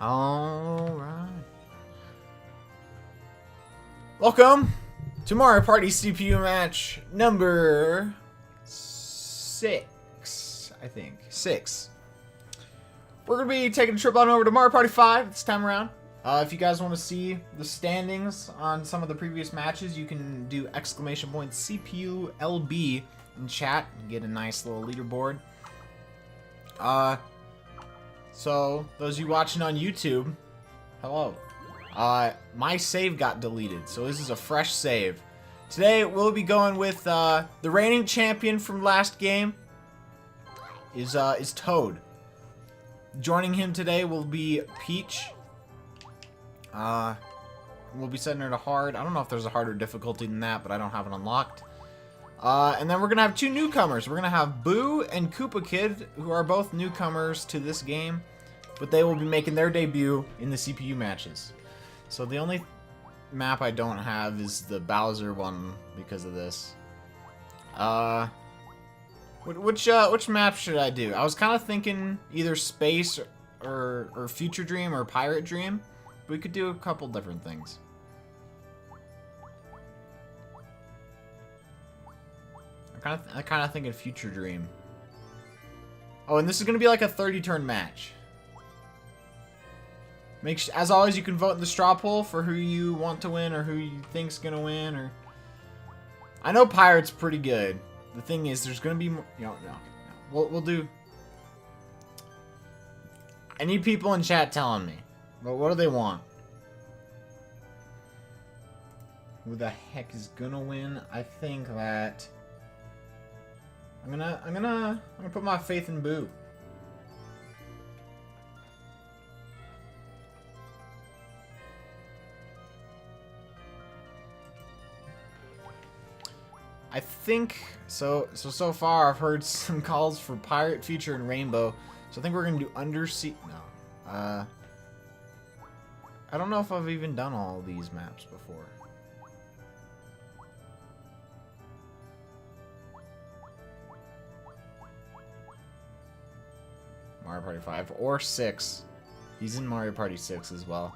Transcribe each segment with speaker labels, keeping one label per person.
Speaker 1: Alright. Welcome to Mario Party CPU match number 6, I think. 6. We're going to be taking a trip on over to Mario Party 5 this time around. If you guys want to see the standings on some of the previous matches, you can do !CPU LB in chat and get a nice little leaderboard. So, those of you watching on YouTube, hello. My save got deleted, so this is a fresh save. Today, we'll be going with, the reigning champion from last game is Toad. Joining him today will be Peach. We'll be setting her to hard. I don't know if there's a harder difficulty than that, but I don't have it unlocked. And then we're gonna have 2 newcomers. We're gonna have Boo and Koopa Kid, who are both newcomers to this game, but they will be making their debut in the CPU matches. So the only map I don't have is the Bowser one because of this. Which map should I do? I was kind of thinking either Space or Future Dream or Pirate Dream. We could do a couple different things. I kind of thinking Future Dream. Oh, and this is gonna be like a 30-turn match. As always, you can vote in the straw poll for who you want to win or who you think's gonna win. Or I know Pirate's pretty good. The thing is, there's gonna be more. No. We'll do. I need people in chat telling me. But what do they want? Who the heck is gonna win? I think that I'm gonna put my faith in Boo. I think so far I've heard some calls for Pirate, Future, and Rainbow. So I think we're gonna do Undersea. No. I don't know if I've even done all these maps before. Mario Party 5 or 6. He's in Mario Party 6 as well.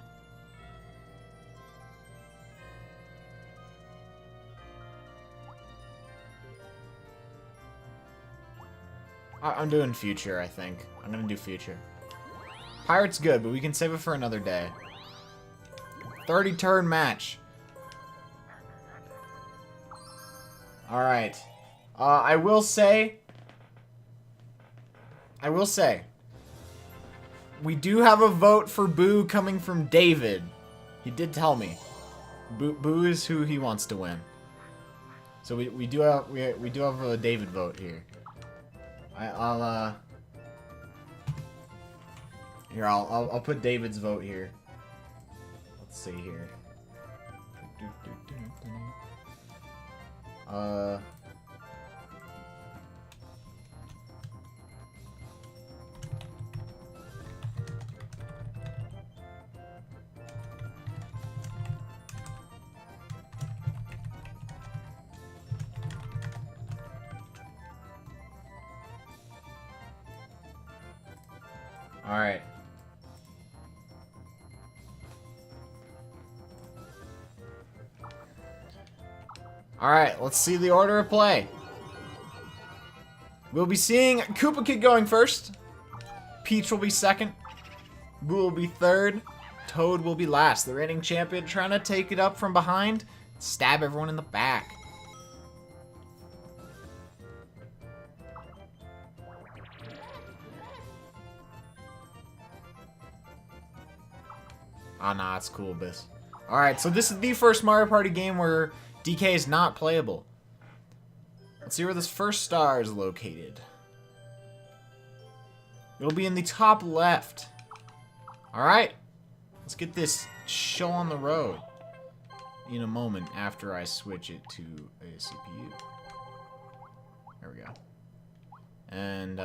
Speaker 1: I'm doing Future, I think. I'm gonna do Future. Pirate's good, but we can save it for another day. 30-turn match. Alright. I will say, we do have a vote for Boo coming from David. He did tell me. Boo is who he wants to win. So we do have a David vote here. I'll put David's vote here. Let's see here. All right. Alright, let's see the order of play. We'll be seeing Koopa Kid going first. Peach will be second. Boo will be third. Toad will be last. The reigning champion trying to take it up from behind. Stab everyone in the back. Ah, nah, it's cool, Biss. Alright, so this is the first Mario Party game where DK is not playable. Let's see where this first star is located. It'll be in the top left. Alright. Let's get this show on the road in a moment after I switch it to a CPU. There we go. And,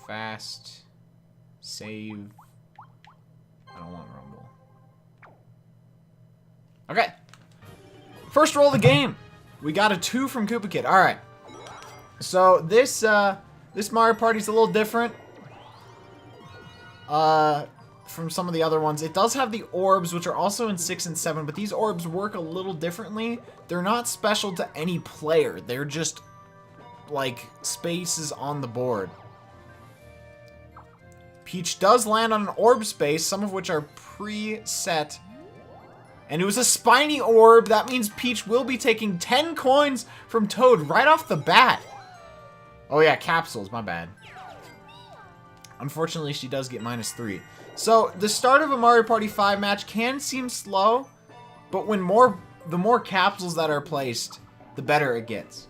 Speaker 1: fast. Save. I don't want Rumble. Okay. First roll of the game. We got a 2 from Koopa Kid. All right. So this Mario Party's a little different. from some of the other ones. It does have the orbs, which are also in 6 and 7, but these orbs work a little differently. They're not special to any player. They're just, like, spaces on the board. Peach does land on an orb space, some of which are preset. And it was a spiny orb. That means Peach will be taking 10 coins from Toad right off the bat. Oh yeah, capsules, my bad. Unfortunately, she does get -3. So, the start of a Mario Party 5 match can seem slow, but when the more capsules that are placed, the better it gets.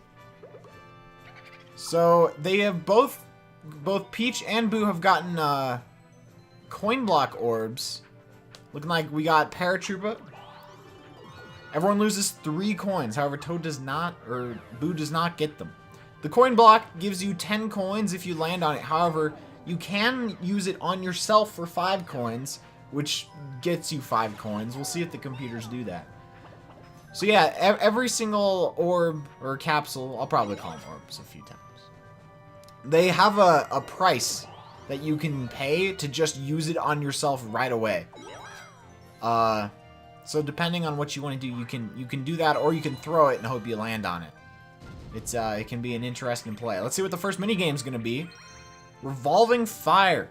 Speaker 1: So, they have both Peach and Boo have gotten coin block orbs. Looking like we got Paratroopa. Everyone loses 3 coins. However, Toad does not, or Boo does not get them. The coin block gives you 10 coins if you land on it. However, you can use it on yourself for 5 coins, which gets you 5 coins. We'll see if the computers do that. So yeah, every single orb or capsule, I'll probably call them orbs a few times. They have a price that you can pay to just use it on yourself right away. So depending on what you want to do, you can do that, or you can throw it and hope you land on it. It can be an interesting play. Let's see what the first minigame is going to be. Revolving Fire.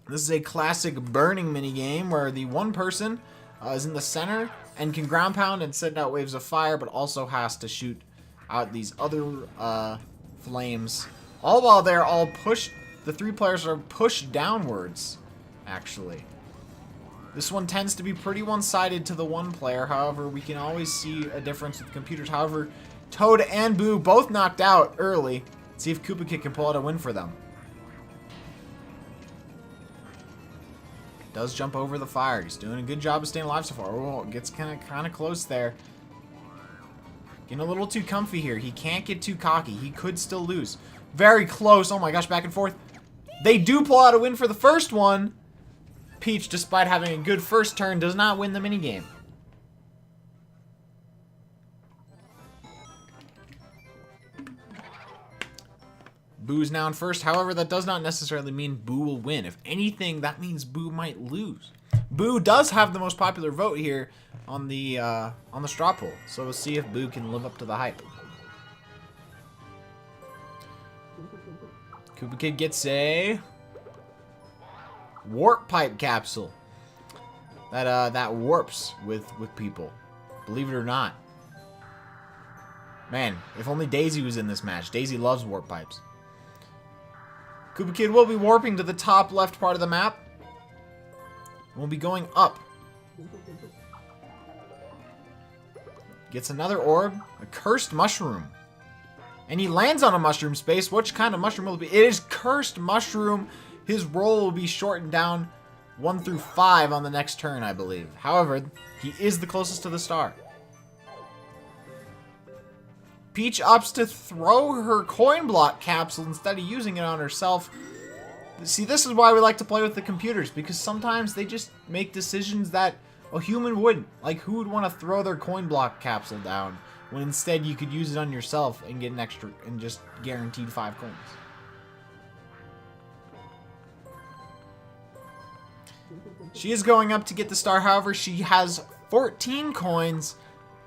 Speaker 1: This is a classic burning minigame where the one person is in the center and can ground pound and send out waves of fire, but also has to shoot out these other flames. All while they're all pushed, the 3 players are pushed downwards, actually. This one tends to be pretty one-sided to the one player. However, we can always see a difference with computers. However, Toad and Boo both knocked out early. Let's see if Koopa Kid can pull out a win for them. Does jump over the fire. He's doing a good job of staying alive so far. Oh, gets kind of close there. Getting a little too comfy here. He can't get too cocky. He could still lose. Very close. Oh my gosh, back and forth. They do pull out a win for the first one. Peach, despite having a good first turn, does not win the minigame. Boo's now in first. However, that does not necessarily mean Boo will win. If anything, that means Boo might lose. Boo does have the most popular vote here on the straw poll. So we'll see if Boo can live up to the hype. Koopa Kid gets a warp pipe capsule that warps with people, believe it or not. Man, if only Daisy was in this match. Daisy loves warp pipes. Koopa Kid will be warping to the top left part of the map. We'll be going up. Gets another orb, a cursed mushroom. And he lands on a mushroom space. Which kind of mushroom will it be? It is cursed mushroom. His roll will be shortened down 1 through 5 on the next turn, I believe. However, he is the closest to the star. Peach opts to throw her coin block capsule instead of using it on herself. See, this is why we like to play with the computers, because sometimes they just make decisions that a human wouldn't. Like, who would want to throw their coin block capsule down when instead you could use it on yourself and get an extra and just guaranteed 5 coins? She is going up to get the star. However, she has 14 coins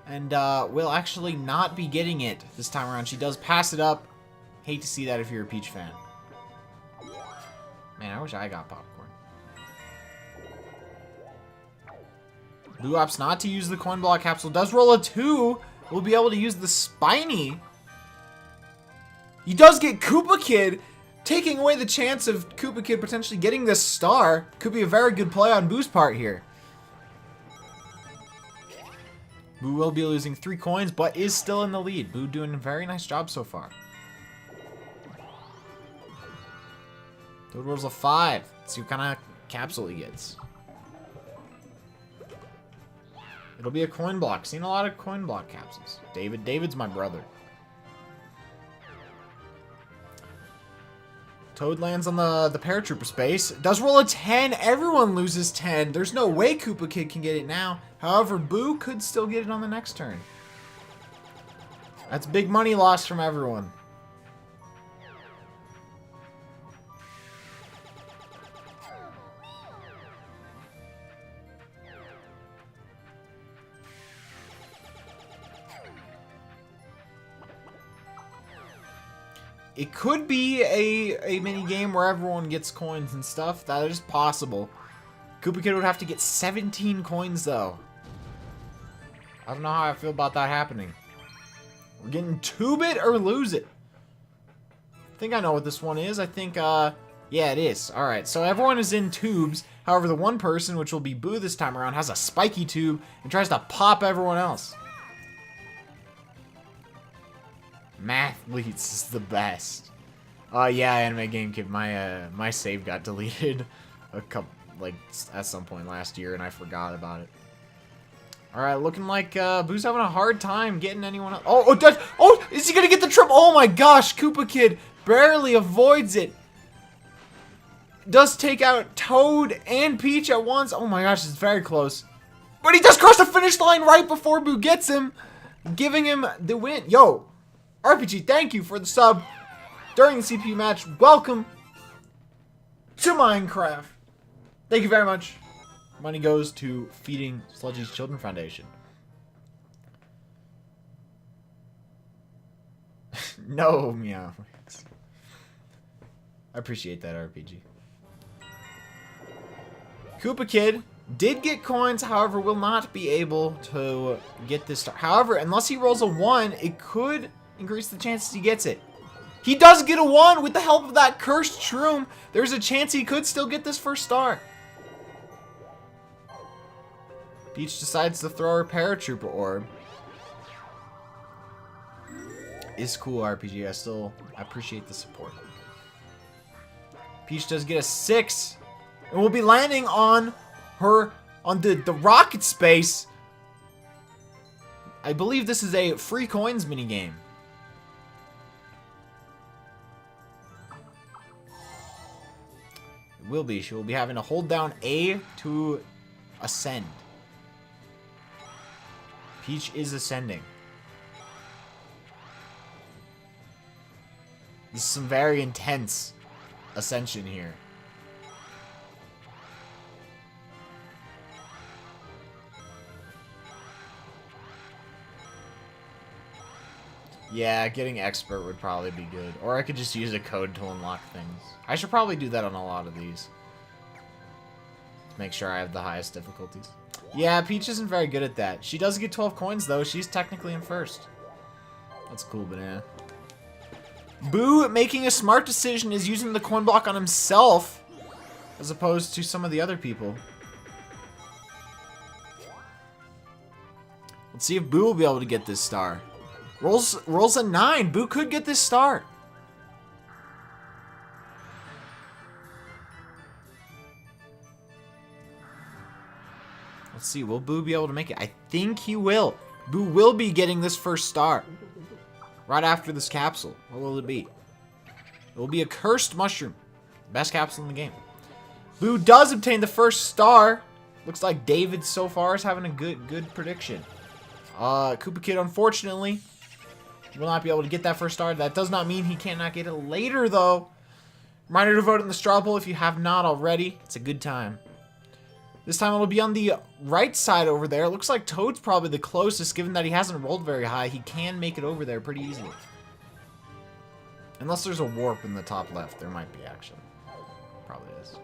Speaker 1: and will actually not be getting it this time around. She does pass it up. Hate to see that if you're a Peach fan. Man, I wish I got popcorn. Boo opts not to use the coin block capsule. Does roll a 2. Will be able to use the spiny. He does get Koopa Kid, taking away the chance of Koopa Kid potentially getting this star. Could be a very good play on Boo's part here. Boo will be losing 3 coins, but is still in the lead. Boo doing a very nice job so far. Toad rolls a 5. Let's see what kind of capsule he gets. It'll be a coin block. Seen a lot of coin block capsules. David's my brother. Toad lands on the Paratrooper space. Does roll a 10. Everyone loses 10. There's no way Koopa Kid can get it now. However, Boo could still get it on the next turn. That's big money lost from everyone. It could be a mini game where everyone gets coins and stuff. That is possible. Koopa Kid would have to get 17 coins, though. I don't know how I feel about that happening. We're getting Tube It or Lose It. I think I know what this one is. I think, yeah, it is. Alright, so everyone is in tubes. However, the one person, which will be Boo this time around, has a spiky tube and tries to pop everyone else. Mathletes is the best. Yeah, Anime Game Kid, my save got deleted at some point last year, and I forgot about it. Alright, looking like Boo's having a hard time getting anyone else. Oh, is he gonna get the triple? Oh my gosh, Koopa Kid barely avoids it. Does take out Toad and Peach at once. Oh my gosh, it's very close. But he does cross the finish line right before Boo gets him, giving him the win. Yo, RPG, thank you for the sub during the CPU match. Welcome to Minecraft. Thank you very much. Money goes to Feeding Sludgy's Children Foundation. No, meow. I appreciate that, RPG. Koopa Kid did get coins, however, will not be able to get this star. However, unless he rolls a 1, it could increase the chances he gets it. He does get a 1 with the help of that cursed shroom. There's a chance he could still get this first star. Peach decides to throw her paratrooper orb. Is cool, RPG. I appreciate the support. Peach does get a 6. And we'll be landing on the rocket space. I believe this is a free coins minigame. It will be. She will be having to hold down A to ascend. Peach is ascending. This is some very intense ascension here. Yeah, getting expert would probably be good. Or I could just use a code to unlock things. I should probably do that on a lot of these. To make sure I have the highest difficulties. Yeah, Peach isn't very good at that. She does get 12 coins, though. She's technically in first. That's cool, Banana. Boo, making a smart decision, is using the coin block on himself, as opposed to some of the other people. Let's see if Boo will be able to get this star. Rolls a 9. Boo could get this star. Let's see, will Boo be able to make it? I think he will. Boo will be getting this first star. Right after this capsule. What will it be? It will be a cursed mushroom. Best capsule in the game. Boo does obtain the first star. Looks like David so far is having a good prediction. Koopa Kid, unfortunately, will not be able to get that first star. That does not mean he cannot get it later, though. Reminder to vote in the straw poll if you have not already. It's a good time. This time it'll be on the right side over there. It looks like Toad's probably the closest, given that he hasn't rolled very high. He can make it over there pretty easily. Unless there's a warp in the top left. There might be, actually. Probably is.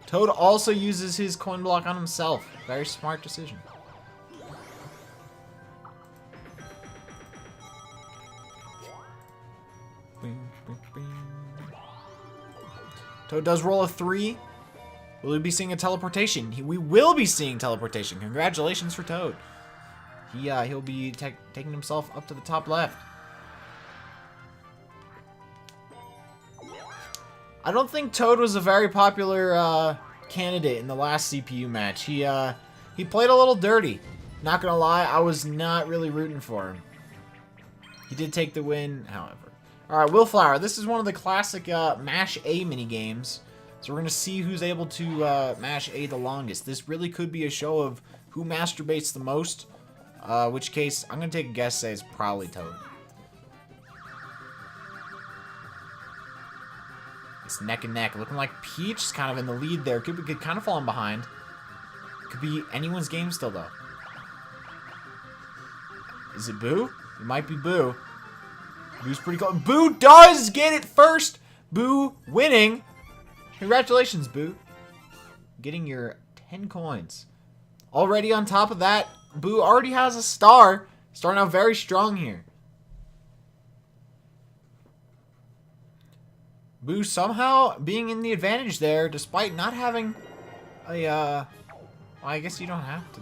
Speaker 1: Toad also uses his coin block on himself. Very smart decision. Toad does roll a 3. Will we be seeing a teleportation? We will be seeing teleportation. Congratulations for Toad. He'll be taking himself up to the top left. I don't think Toad was a very popular candidate in the last CPU match. He played a little dirty. Not gonna lie, I was not really rooting for him. He did take the win, however. Alright, Willflower. This is one of the classic Mash A minigames. So we're going to see who's able to mash A the longest. This really could be a show of who masturbates the most. Which case, I'm going to take a guess, say it's probably Toad. It's neck and neck. Looking like Peach is kind of in the lead there. Could kind of falling behind. Could be anyone's game still, though. Is it Boo? It might be Boo. Boo's pretty close. Boo does get it first. Boo winning. Congratulations, Boo. Getting your 10 coins. Already on top of that, Boo already has a star. Starting out very strong here. Boo somehow being in the advantage there despite not having a, well, I guess you don't have to.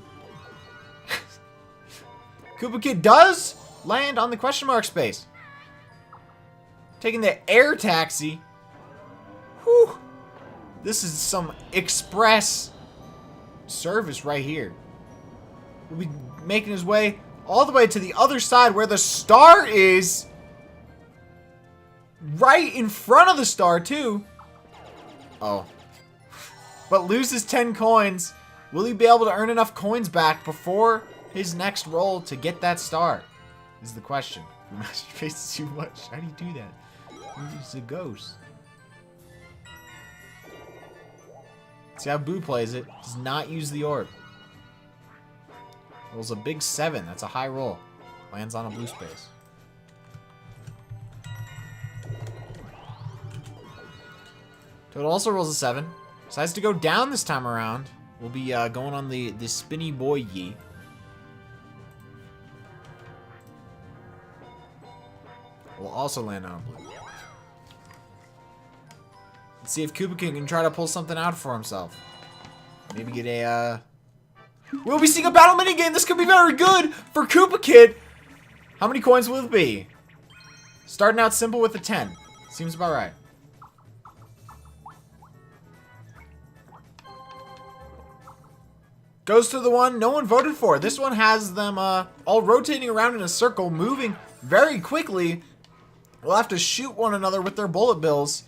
Speaker 1: Koopa Kid does land on the question mark space. Taking the air taxi. Whew. This is some express service right here. We'll be making his way all the way to the other side where the star is. Right in front of the star, too. Oh. But loses 10 coins. Will he be able to earn enough coins back before his next roll to get that star? Is the question. He masturbates too much. How do you do that? He's a ghost. See how Boo plays it. Does not use the orb. Rolls a big 7. That's a high roll. Lands on a blue space. Toad also rolls a 7. Decides to go down this time around. We'll be going on the spinny boy Yi. We'll also land on a blue. Let's see if Koopa Kid can try to pull something out for himself. Maybe get a, We'll be seeing a battle minigame. This could be very good for Koopa Kid. How many coins will it be? Starting out simple with a 10. Seems about right. Goes to the one no one voted for. This one has them all rotating around in a circle, moving very quickly. We'll have to shoot one another with their bullet bills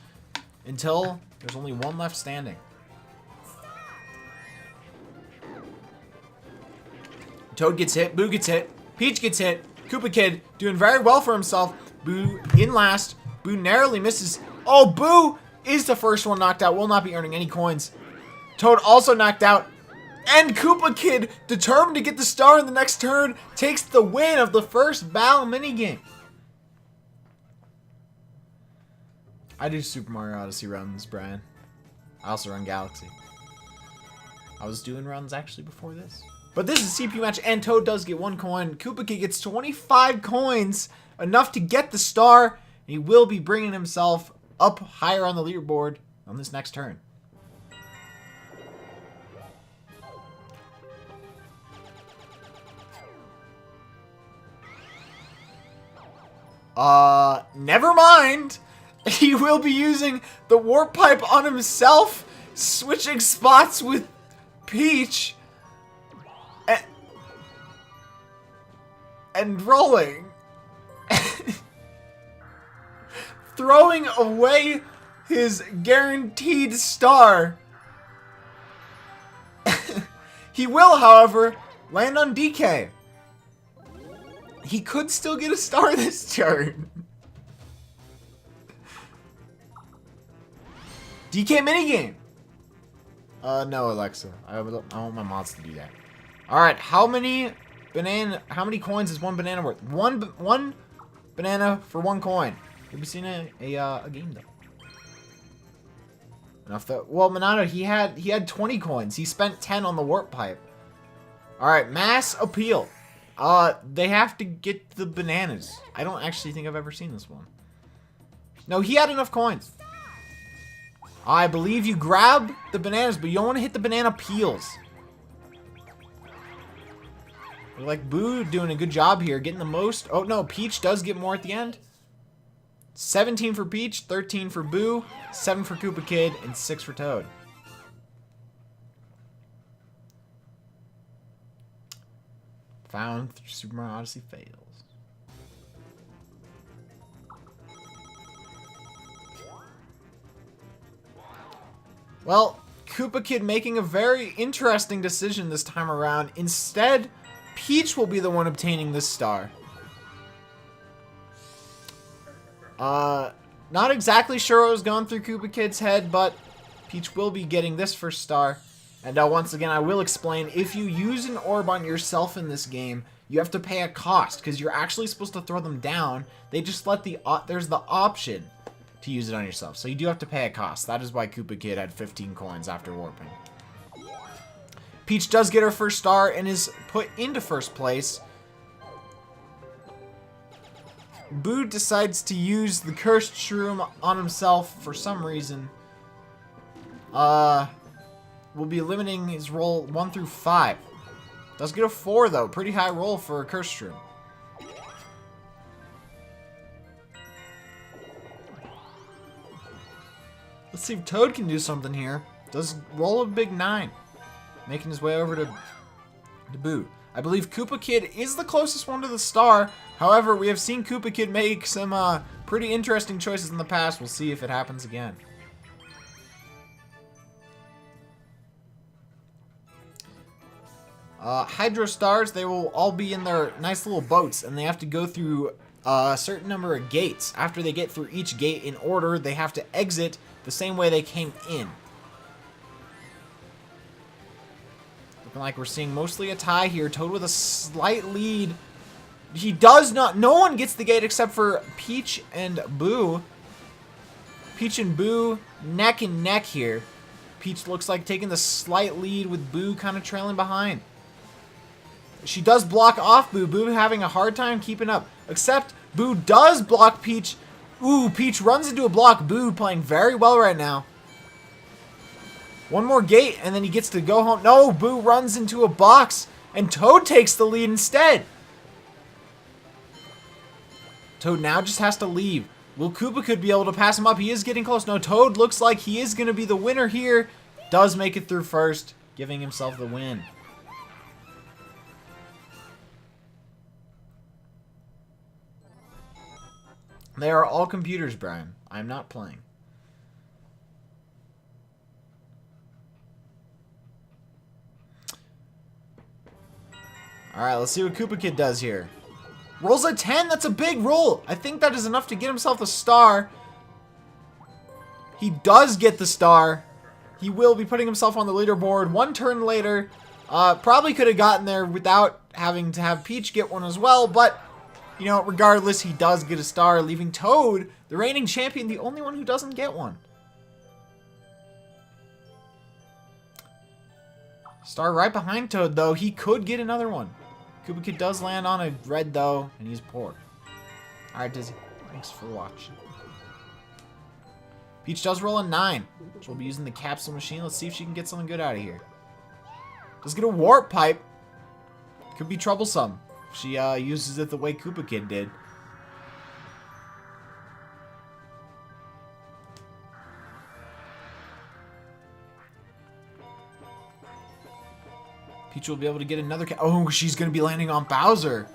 Speaker 1: until there's only one left standing. Toad gets hit, Boo gets hit, Peach gets hit, Koopa Kid doing very well for himself. Boo in last. Boo narrowly misses. Oh, Boo is the first one knocked out. Will not be earning any coins. Toad also knocked out. And Koopa Kid, determined to get the star in the next turn, takes the win of the first battle minigame. I do Super Mario Odyssey runs, Brian. I also run Galaxy. I was doing runs actually before this. But this is a CPU match, and Toad does get 1 coin. Koopa Kid gets 25 coins, enough to get the star. He will be bringing himself up higher on the leaderboard on this next turn. Never mind. He will be using the warp pipe on himself, switching spots with Peach, and rolling. Throwing away his guaranteed star. He will, however, land on DK. He could still get a star this turn. DK minigame. No, Alexa. I want my mods to do that. All right, how many coins is one banana worth? One banana for 1 coin. We'll be seeing a game though. Enough that. Well, Monado, he had 20 coins. He spent 10 on the warp pipe. All right, mass appeal. They have to get the bananas. I don't actually think I've ever seen this one. No, he had enough coins. I believe you grab the bananas, but you don't want to hit the banana peels. Like Boo doing a good job here, getting the most. Oh no, Peach does get more at the end. 17 for Peach, 13 for Boo, 7 for Koopa Kid, and 6 for Toad. Found through Super Mario Odyssey fails. Well, Koopa Kid making a very interesting decision this time around. Instead, Peach will be the one obtaining this star. Not exactly sure what was going through Koopa Kid's head, but Peach will be getting this first star. And once again, I will explain, if you use an orb on yourself in this game, you have to pay a cost because you're actually supposed to throw them down. They just let there's the option to use it on yourself. So you do have to pay a cost. That is why Koopa Kid had 15 coins after warping. Peach does get her first star and is put into first place. Boo decides to use the cursed shroom on himself for some reason. We'll be limiting his roll 1 through 5. Does get a 4 though. Pretty high roll for a cursed shroom. Let's see if Toad can do something here. Does roll a big 9. Making his way over to Boo. I believe Koopa Kid is the closest one to the star. However, we have seen Koopa Kid make some pretty interesting choices in the past. We'll see if it happens again. Hydro Stars, they will all be in their nice little boats, and they have to go through a certain number of gates. After they get through each gate in order, they have to exit the same way they came in. Looking like we're seeing mostly a tie here. Toad with a slight lead. He does not... No one gets the gate except for Peach and Boo. Peach and Boo neck and neck here. Peach looks like taking the slight lead with Boo kind of trailing behind. She does block off Boo. Boo having a hard time keeping up. Except Boo does block Peach. Ooh, Peach runs into a block. Boo playing very well right now. One more gate and then he gets to go home. No, Boo runs into a box and Toad takes the lead instead. Toad now just has to leave. Will Koopa could be able to pass him up. He is getting close. No, Toad looks like he is going to be the winner here. Does make it through first, giving himself the win. They are all computers, Brian. I'm not playing. Alright, let's see what Koopa Kid does here. Rolls a 10. That's a big roll. I think that is enough to get himself the star. He does get the star. He will be putting himself on the leaderboard one turn later. Probably could have gotten there without having to have Peach get one as well, but... You know, regardless, he does get a star, leaving Toad, the reigning champion, the only one who doesn't get one. Star right behind Toad, though. He could get another one. Koopa Kid does land on a red, though, and he's poor. Alright, Dizzy. Thanks for watching. Peach does roll a 9. She'll be using the capsule machine. Let's see if she can get something good out of here. Does get a warp pipe. Could be troublesome. She uses it the way Koopa Kid did. Peach will be able to get another... Oh, she's going to be landing on Bowser.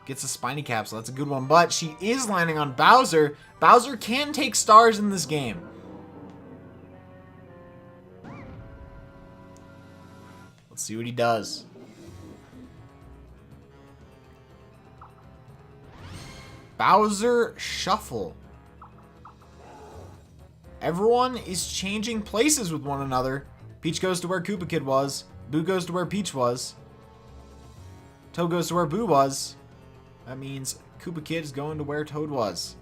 Speaker 1: Gets a spiny capsule. That's a good one. But she is landing on Bowser. Bowser can take stars in this game. Let's see what he does. Bowser Shuffle. Everyone is changing places with one another. Peach goes to where Koopa Kid was. Boo goes to where Peach was. Toad goes to where Boo was. That means Koopa Kid is going to where Toad was.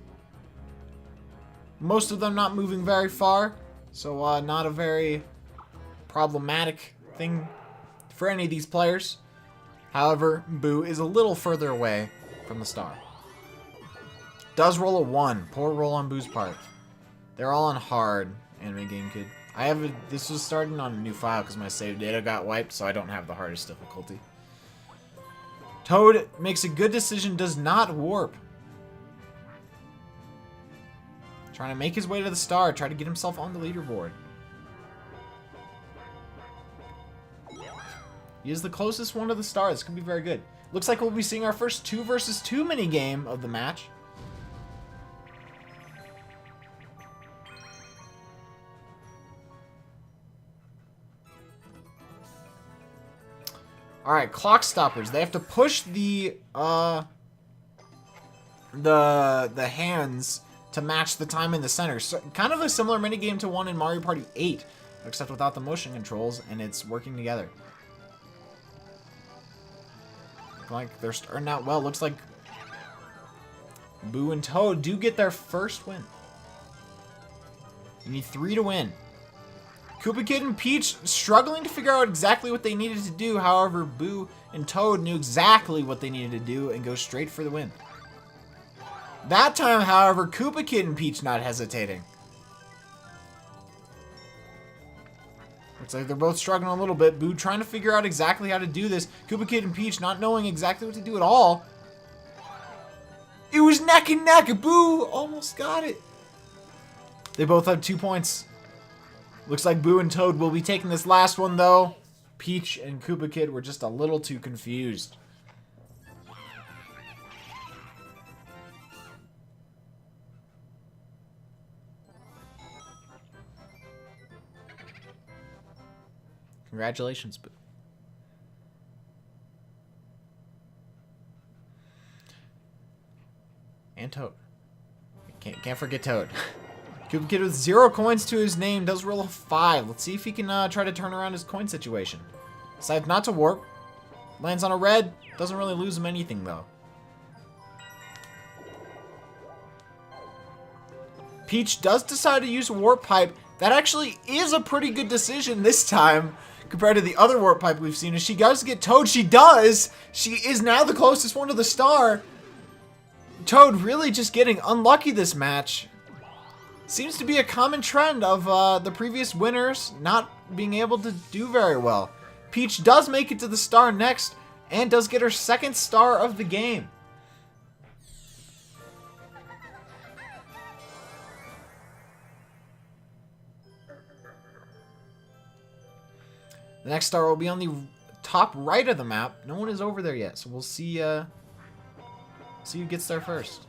Speaker 1: Most of them not moving very far. So not a very problematic thing for any of these players. However, Boo is a little further away from the star. Does roll a 1. Poor roll on Boo's part. They're all on hard, Anime Game Kid. This was starting on a new file because my save data got wiped, so I don't have the hardest difficulty. Toad makes a good decision, does not warp. Trying to make his way to the star, try to get himself on the leaderboard. He is the closest one to the star. This could be very good. Looks like we'll be seeing our first 2 versus 2 minigame of the match. Alright, clock stoppers. They have to push the hands to match the time in the center. So, kind of a similar minigame to one in Mario Party 8, except without the motion controls, and it's working together. Looking like they're starting out well. Looks like Boo and Toad do get their first win. You need 3 to win. Koopa Kid and Peach struggling to figure out exactly what they needed to do. However, Boo and Toad knew exactly what they needed to do and go straight for the win. That time, however, Koopa Kid and Peach not hesitating. Looks like they're both struggling a little bit. Boo trying to figure out exactly how to do this. Koopa Kid and Peach not knowing exactly what to do at all. It was neck and neck. Boo almost got it. They both have 2 points. Looks like Boo and Toad will be taking this last one, though. Peach and Koopa Kid were just a little too confused. Congratulations, Boo. And Toad. Can't forget Toad. Koopa Kid with 0 coins to his name does roll a 5. Let's see if he can try to turn around his coin situation. Decides not to warp. Lands on a red. Doesn't really lose him anything, though. Peach does decide to use a warp pipe. That actually is a pretty good decision this time compared to the other warp pipe we've seen. If she does get Toad, she does. She is now the closest one to the star. Toad really just getting unlucky this match. Seems to be a common trend of the previous winners not being able to do very well. Peach does make it to the star next and does get her 2nd star of the game. The next star will be on the top right of the map. No one is over there yet, so we'll see who gets there first.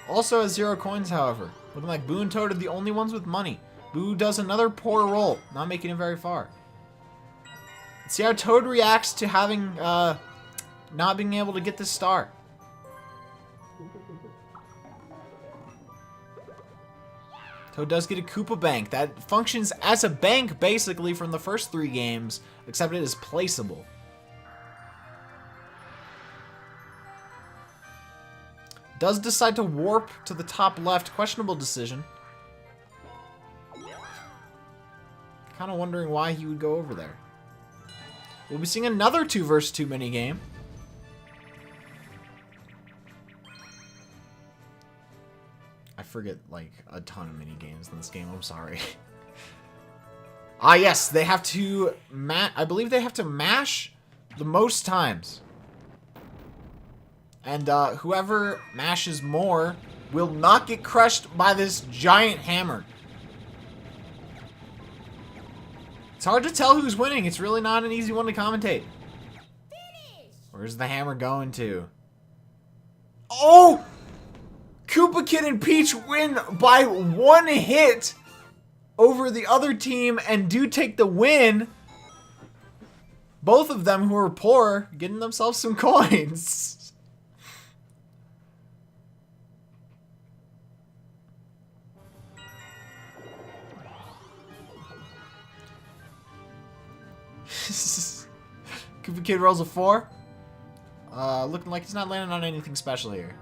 Speaker 1: Also has 0 coins, however. Looking like Boo and Toad are the only ones with money. Boo does another poor roll, not making it very far. Let's see how Toad reacts to having not being able to get this star. Toad does get a Koopa Bank. That functions as a bank, basically, from the first 3 games, except it is placeable. Does decide to warp to the top left. Questionable decision. Kind of wondering why he would go over there. We'll be seeing another 2 vs 2 minigame. I forget, like, a ton of minigames in this game. I'm sorry. Ah, yes. They have to... I believe they have to mash the most times. And whoever mashes more will not get crushed by this giant hammer. It's hard to tell who's winning. It's really not an easy one to commentate. Finish. Where's the hammer going to? Oh! Koopa Kid and Peach win by 1 hit over the other team and do take the win. Both of them who are poor getting themselves some coins. Koopa Kid rolls a 4. Looking like he's not landing on anything special here.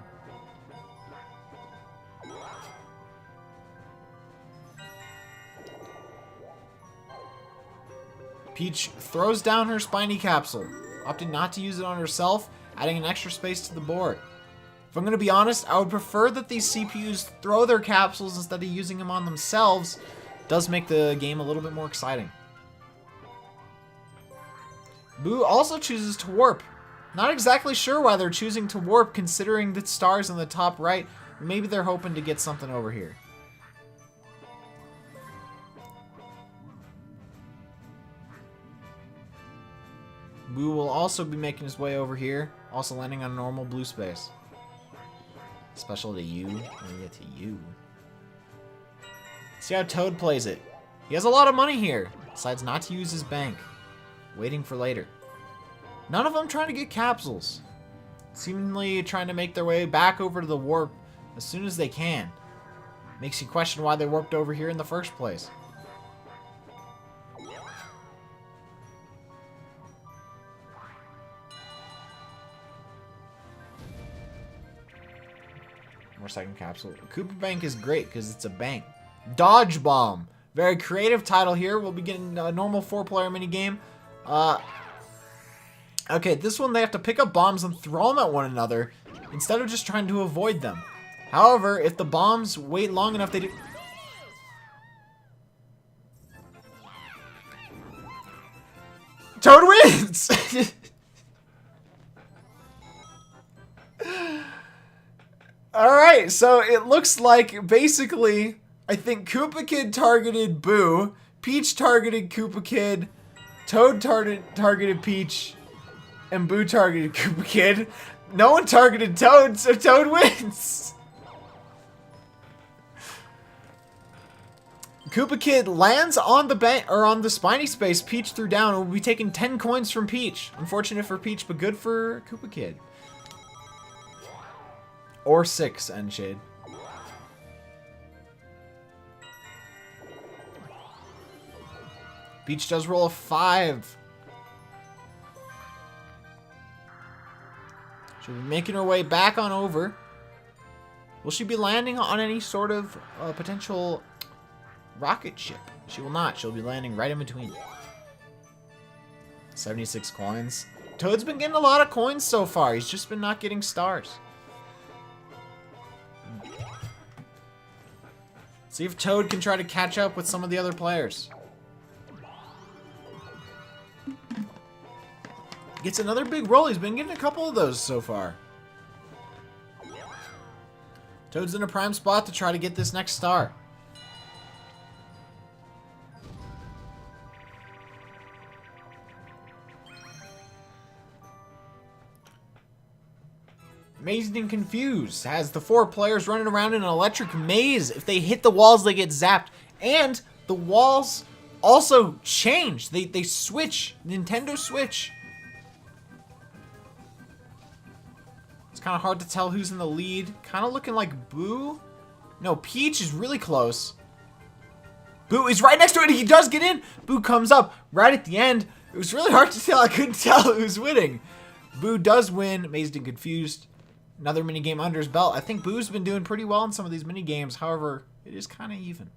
Speaker 1: Peach throws down her spiny capsule, opting not to use it on herself, adding an extra space to the board. If I'm going to be honest, I would prefer that these CPUs throw their capsules instead of using them on themselves. It does make the game a little bit more exciting. Boo also chooses to warp. Not exactly sure why they're choosing to warp considering the stars in the top right. Maybe they're hoping to get something over here. Boo will also be making his way over here, also landing on normal blue space. Special to you, and get to you. See how Toad plays it. He has a lot of money here. Decides not to use his bank. Waiting for later. None of them trying to get capsules. Seemingly trying to make their way back over to the warp as soon as they can. Makes you question why they warped over here in the first place. Or second capsule. Koopa Bank is great because it's a bank. Dodge Bomb. Very creative title here. We'll be getting a normal 4-player minigame. Okay, this one they have to pick up bombs and throw them at one another instead of just trying to avoid them. However, if the bombs wait long enough, they do... Toad wins! Alright, so it looks like basically, I think Koopa Kid targeted Boo, Peach targeted Koopa Kid, Toad targeted Peach, and Boo targeted Koopa Kid. No one targeted Toad, so Toad wins! Koopa Kid lands on the bank or on the spiny space Peach threw down and will be taking 10 coins from Peach. Unfortunate for Peach, but good for Koopa Kid. Or 6, Enshade. Peach does roll a 5. She'll be making her way back on over. Will she be landing on any sort of potential rocket ship? She will not. She'll be landing right in between. 76 coins. Toad's been getting a lot of coins so far. He's just been not getting stars. See if Toad can try to catch up with some of the other players. Gets another big roll. He's been getting a couple of those so far. Toad's in a prime spot to try to get this next star. Mazed and Confused has the 4 players running around in an electric maze. If they hit the walls, they get zapped. And the walls also change. They switch. Nintendo Switch. It's kind of hard to tell who's in the lead. Kind of looking like Boo. No, Peach is really close. Boo is right next to it. He does get in. Boo comes up right at the end. It was really hard to tell. I couldn't tell who's winning. Boo does win. Mazed and Confused. Another minigame under his belt. I think Boo's been doing pretty well in some of these minigames. However, it is kind of even.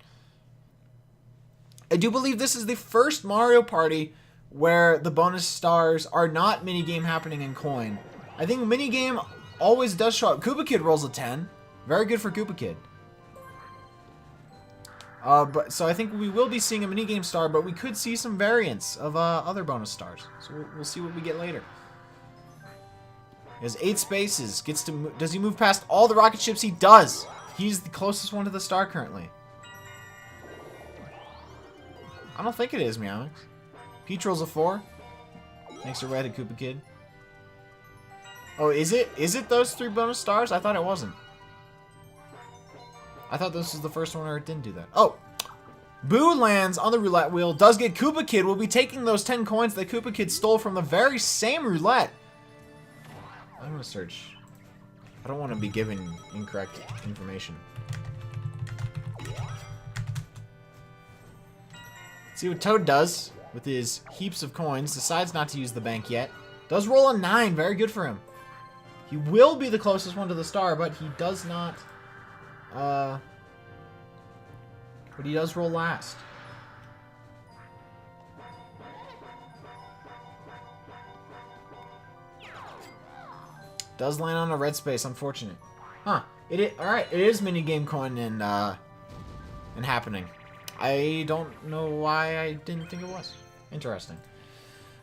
Speaker 1: I do believe this is the first Mario Party where the bonus stars are not minigame happening in coin. I think minigame always does show up. Koopa Kid rolls a 10. Very good for Koopa Kid. So I think we will be seeing a minigame star, but we could see some variants of other bonus stars. So we'll see what we get later. He has 8 spaces. Does he move past all the rocket ships? He does. He's the closest one to the star currently. I don't think it is, Meowmix. Peach rolls a 4. Makes her way to Koopa Kid. Oh, is it? Is it those 3 bonus stars? I thought it wasn't. I thought this was the first one where it didn't do that. Oh! Boo lands on the roulette wheel. Does get Koopa Kid. Will be taking those 10 coins that Koopa Kid stole from the very same roulette. I'm gonna search. I don't want to be giving incorrect information. See what Toad does with his heaps of coins. Decides not to use the bank yet. Does roll a 9. Very good for him. He will be the closest one to the star, but he does not. But he does roll last. Does land on a red space, unfortunate. Huh. Alright, it is minigame coin and happening. I don't know why I didn't think it was. Interesting.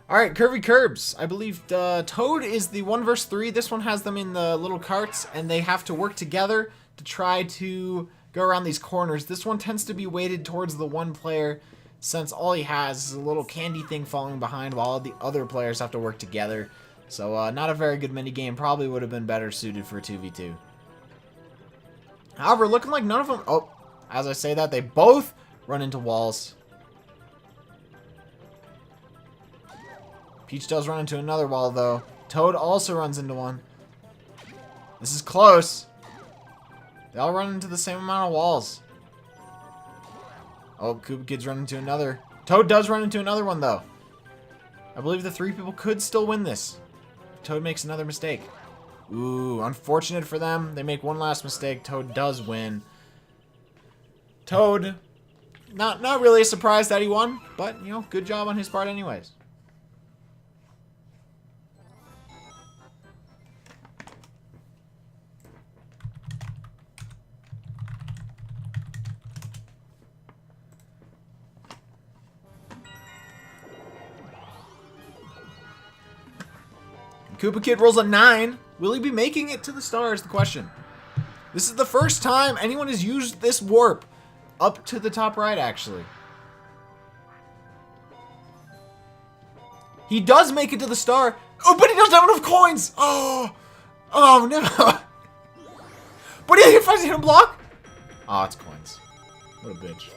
Speaker 1: Alright, Curvy Curbs. I believe Toad is the 1 vs 3. This one has them in the little carts, and they have to work together to try to go around these corners. This one tends to be weighted towards the one player, since all he has is a little candy thing falling behind while all the other players have to work together. So, not a very good minigame. Probably would have been better suited for 2v2. However, looking like none of them... Oh, as I say that, they both run into walls. Peach does run into another wall, though. Toad also runs into one. This is close. They all run into the same amount of walls. Oh, Koopa Kid's running into another. Toad does run into another one, though. I believe the 3 people could still win this. Toad makes another mistake. Ooh, unfortunate for them. They make one last mistake. Toad does win. Toad, not really a surprise that he won, but, you know, good job on his part anyways. Koopa Kid rolls a 9. Will he be making it to the stars? The question. This is the first time anyone has used this warp up to the top right, actually. He does make it to the star. Oh, but he doesn't have enough coins. Oh no. But he finds a hidden block. Oh, it's coins. What a bitch.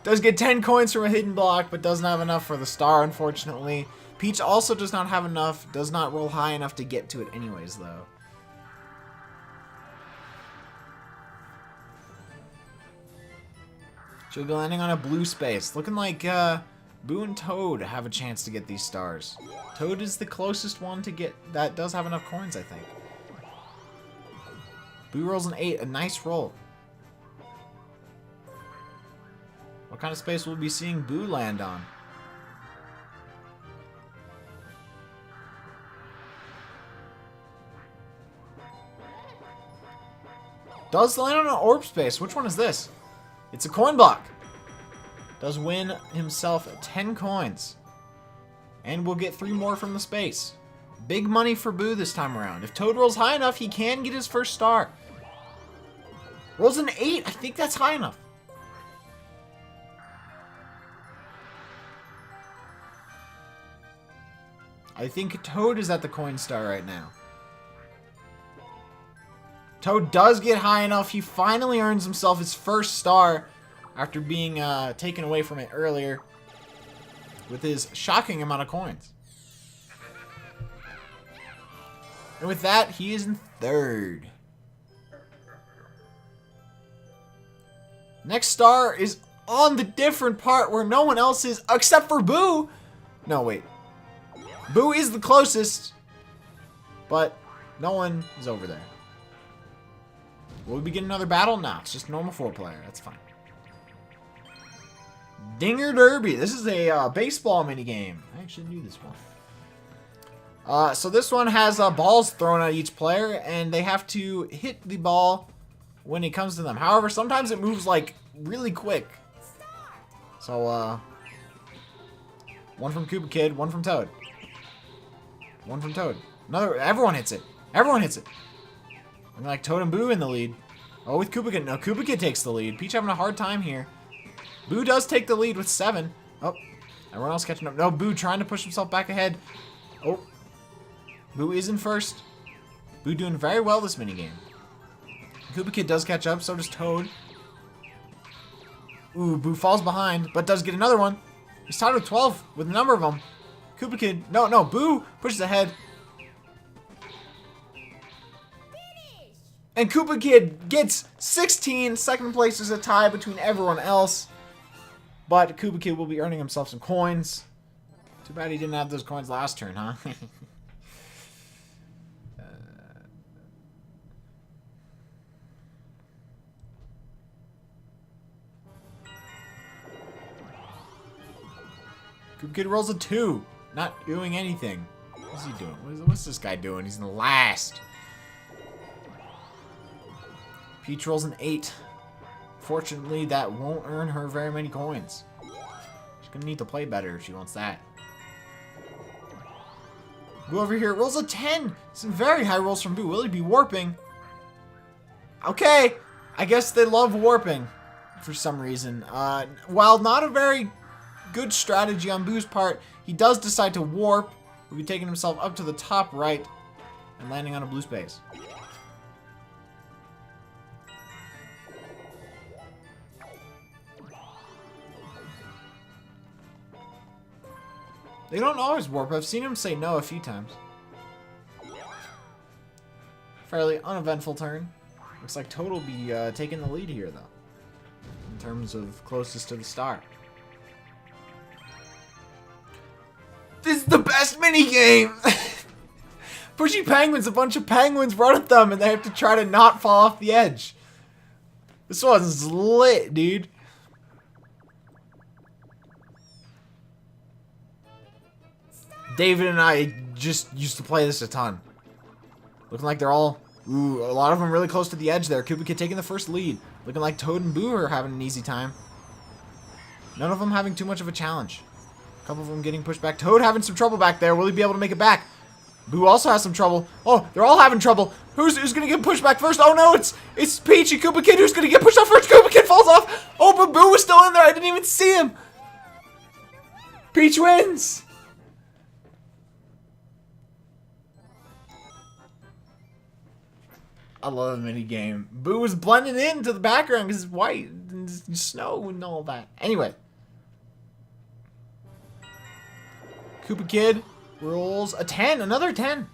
Speaker 1: Does get 10 coins from a hidden block, but doesn't have enough for the star, unfortunately. Peach also does not have enough, does not roll high enough to get to it anyways, though. She'll be landing on a blue space. Looking like Boo and Toad have a chance to get these stars. Toad is the closest one to get that does have enough coins, I think. Boo rolls an 8, a nice roll. What kind of space will we be seeing Boo land on? Does land on an orb space. Which one is this? It's a coin block. Does win himself 10 coins. And we'll get 3 more from the space. Big money for Boo this time around. If Toad rolls high enough, he can get his first star. Rolls an 8. I think that's high enough. I think Toad is at the coin star right now. Toad does get high enough. He finally earns himself his first star after being taken away from it earlier with his shocking amount of coins. And with that, he is in 3rd. Next star is on the different part where no one else is except for Boo. No, wait. Boo is the closest, but no one is over there. Will we begin another battle? No, it's just normal 4-player. That's fine. Dinger Derby. This is a baseball minigame. I actually knew this one. So this one has balls thrown at each player, and they have to hit the ball when it comes to them. However, sometimes it moves like really quick. So, one from Koopa Kid, one from Toad. One from Toad. Another. Everyone hits it. Everyone hits it. I'm like Toad and Boo in the lead. Oh, with Koopa Kid. No, Koopa Kid takes the lead. Peach having a hard time here. Boo does take the lead with 7. Oh, everyone else catching up. No, Boo trying to push himself back ahead. Oh, Boo is in first. Boo doing very well this minigame. Koopa Kid does catch up, so does Toad. Ooh, Boo falls behind, but does get another one. He's tied with 12 with a number of them. Koopa Kid, no, Boo pushes ahead. And Koopa Kid gets 16. Second place is a tie between everyone else. But Koopa Kid will be earning himself some coins. Too bad he didn't have those coins last turn, huh? Koopa Kid rolls a 2. Not doing anything. What's he doing? What's this guy doing? He's in the last. Peach rolls an 8. Fortunately, that won't earn her very many coins. She's gonna need to play better if she wants that. Boo over here rolls a 10. Some very high rolls from Boo. Will he be warping? Okay. I guess they love warping for some reason. While not a very good strategy on Boo's part, he does decide to warp. He'll be taking himself up to the top right and landing on a blue space. They don't always warp. I've seen him say no a few times. Fairly uneventful turn. Looks like Toad will be taking the lead here, though, in terms of closest to the star. This is the best minigame! Pushy penguins, a bunch of penguins run at them and they have to try to not fall off the edge. This one's lit, dude. David and I just used to play this a ton. Looking like they're all... Ooh, a lot of them really close to the edge there. Koopa Kid taking the first lead. Looking like Toad and Boo are having an easy time. None of them having too much of a challenge. A couple of them getting pushed back. Toad having some trouble back there. Will he be able to make it back? Boo also has some trouble. Oh, they're all having trouble. Who's gonna get pushed back first? Oh no, it's Peach and Koopa Kid who's gonna get pushed off first. Koopa Kid falls off. Oh, but Boo was still in there. I didn't even see him. Peach wins. I love the mini game. Boo was blending into the background because it's white and snow and all that. Anyway. Koopa Kid rolls a 10. Another 10.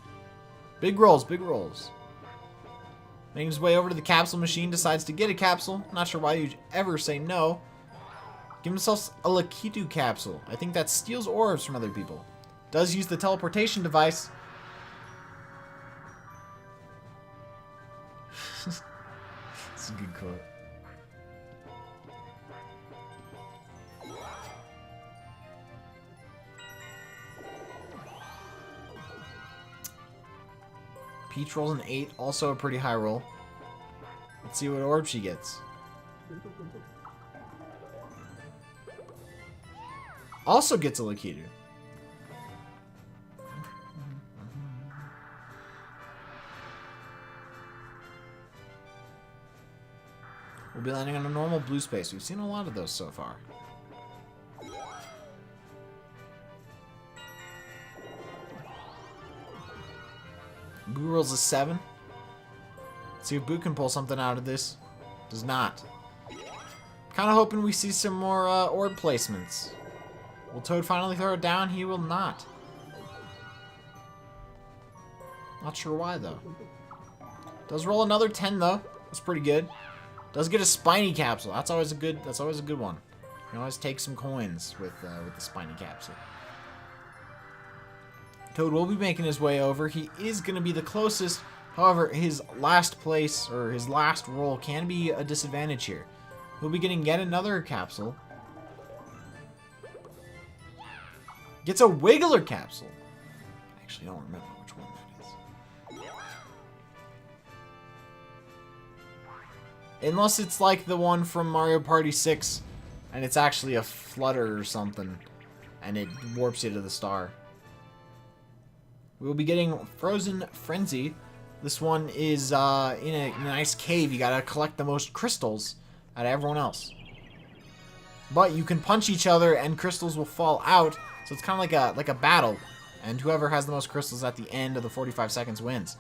Speaker 1: Big rolls, big rolls. Making his way over to the capsule machine. Decides to get a capsule. Not sure why you'd ever say no. Give himself a Lakitu capsule. I think that steals orbs from other people. Does use the teleportation device. That's a good quote. Peach rolls an 8, also a pretty high roll. Let's see what orb she gets. Also gets a Lakitu. We'll be landing on a normal blue space. We've seen a lot of those so far. Boo rolls a 7. Let's see if Boo can pull something out of this. Does not. Kind of hoping we see some more orb placements. Will Toad finally throw it down? He will not. Not sure why though. Does roll another 10 though. That's pretty good. Does get a spiny capsule. That's always a good one. You can always take some coins with the spiny capsule. Toad will be making his way over. He is going to be the closest. However, his last place or his last roll can be a disadvantage here. He'll be getting yet another capsule. Gets a Wiggler capsule. I actually don't remember which one that is. Unless it's like the one from Mario Party 6 and it's actually a flutter or something and it warps you to the star. We will be getting Frozen Frenzy. This one is in a nice cave. You gotta collect the most crystals out of everyone else. But you can punch each other and crystals will fall out. So it's kind of like a battle. And whoever has the most crystals at the end of the 45 seconds wins.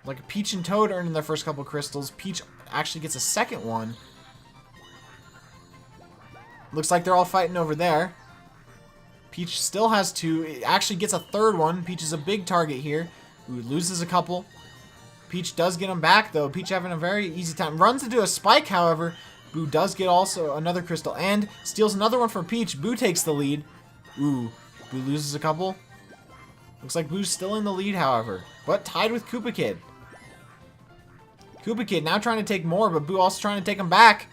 Speaker 1: Like Peach and Toad earning their first couple crystals. Peach actually gets a second one. Looks like they're all fighting over there. Peach still has 2. It actually gets a third one. Peach is a big target here. Ooh, loses a couple. Peach does get them back, though. Peach having a very easy time. Runs into a spike, however. Boo does get also another crystal and steals another one from Peach. Boo takes the lead. Ooh, Boo loses a couple. Looks like Boo's still in the lead, however. But tied with Koopa Kid. Koopa Kid now trying to take more, but Boo also trying to take him back.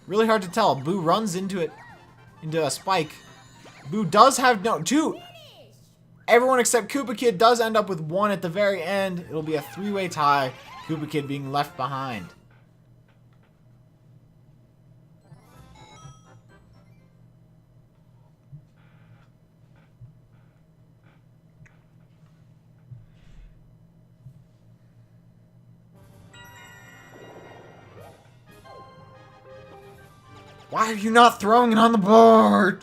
Speaker 1: Really hard to tell. Boo runs into a spike. Boo does have 2. Everyone except Koopa Kid does end up with 1 at the very end. It'll be a 3-way tie. Koopa Kid being left behind. Why are you not throwing it on the board?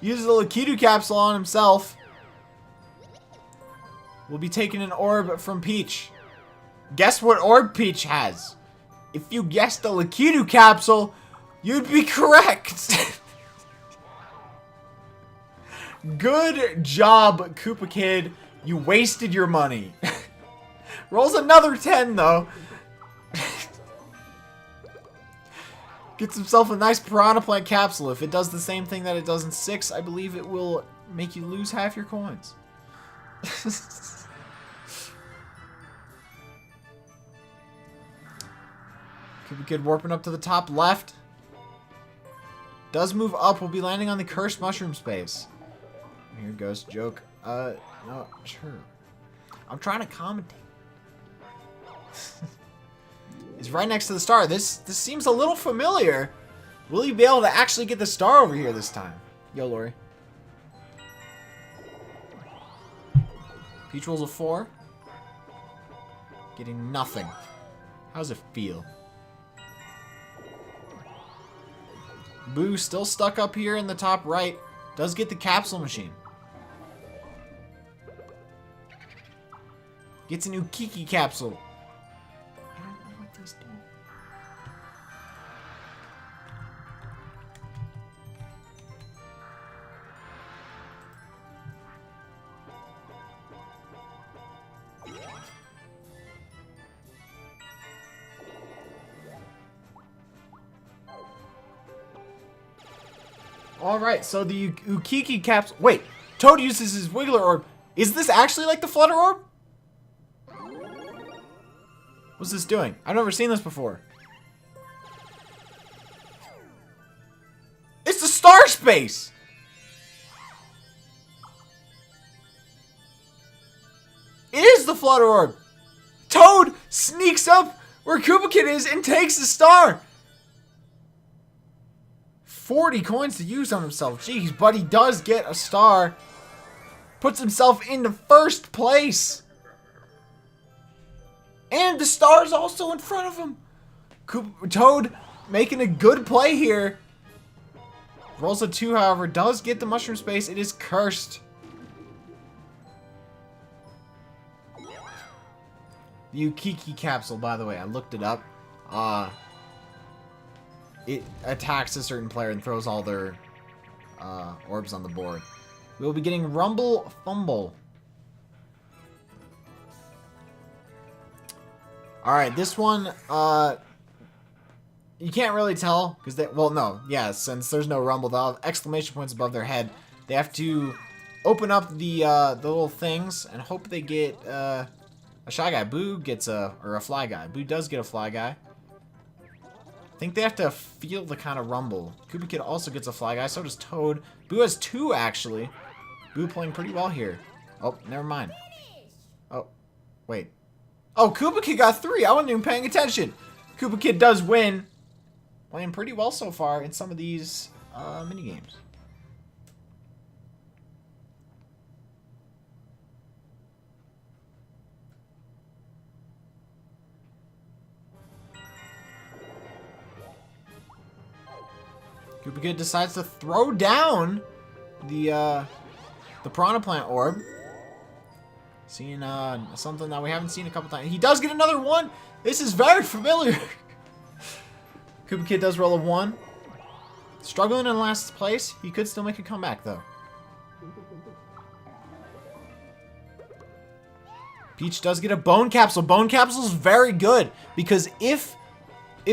Speaker 1: Uses the Lakitu capsule on himself. We'll be taking an orb from Peach. Guess what orb Peach has? If you guessed the Lakitu capsule, you'd be correct. Good job, Koopa Kid. You wasted your money. Rolls another 10, though. Gets himself a nice Piranha Plant capsule. If it does the same thing that it does in 6, I believe it will make you lose half your coins. Koopa Kid warping up to the top left. Does move up. We'll be landing on the cursed mushroom space. Here goes joke. No, sure. I'm trying to commentate. He's right next to the star. This seems a little familiar. Will you be able to actually get the star over here this time? Yo, Lori. Peach rolls a 4. Getting nothing. How does it feel? Boo still stuck up here in the top right. Does get the capsule machine. Gets an Ukiki capsule. I don't know what this does. Alright, so the Ukiki capsule... Wait, Toad uses his Wiggler Orb. Is this actually like the Flutter Orb? What's this doing? I've never seen this before. It's the Star Space! It is the Flutter Orb! Toad sneaks up where Koopa Kid is and takes the star! 40 coins to use on himself. Jeez, but he does get a star. Puts himself into first place. And the star is also in front of him. Toad making a good play here. Rolls a 2, however, does get the mushroom space. It is cursed. The Ukiki capsule, by the way, I looked it up. It attacks a certain player and throws all their orbs on the board. We'll be getting Rumble Fumble. Alright, this one, you can't really tell, because they, well, no, yeah, since there's no Rumble, they'll have exclamation points above their head. They have to open up the little things and hope they get a Shy Guy. Boo gets or a Fly Guy. Boo does get a Fly Guy. I think they have to feel the kind of rumble. Koopa Kid also gets a Fly Guy, so does Toad. Boo has 2, actually. Boo playing pretty well here. Oh, never mind. Oh, wait. Oh, Koopa Kid got 3. I wasn't even paying attention. Koopa Kid does win. Playing pretty well so far in some of these minigames. Koopa Kid decides to throw down the Piranha Plant Orb. Seeing something that we haven't seen a couple times. He does get another 1. This is very familiar. Koopa Kid does roll a 1. Struggling in last place. He could still make a comeback, though. Peach does get a Bone Capsule. Bone Capsule is very good, because if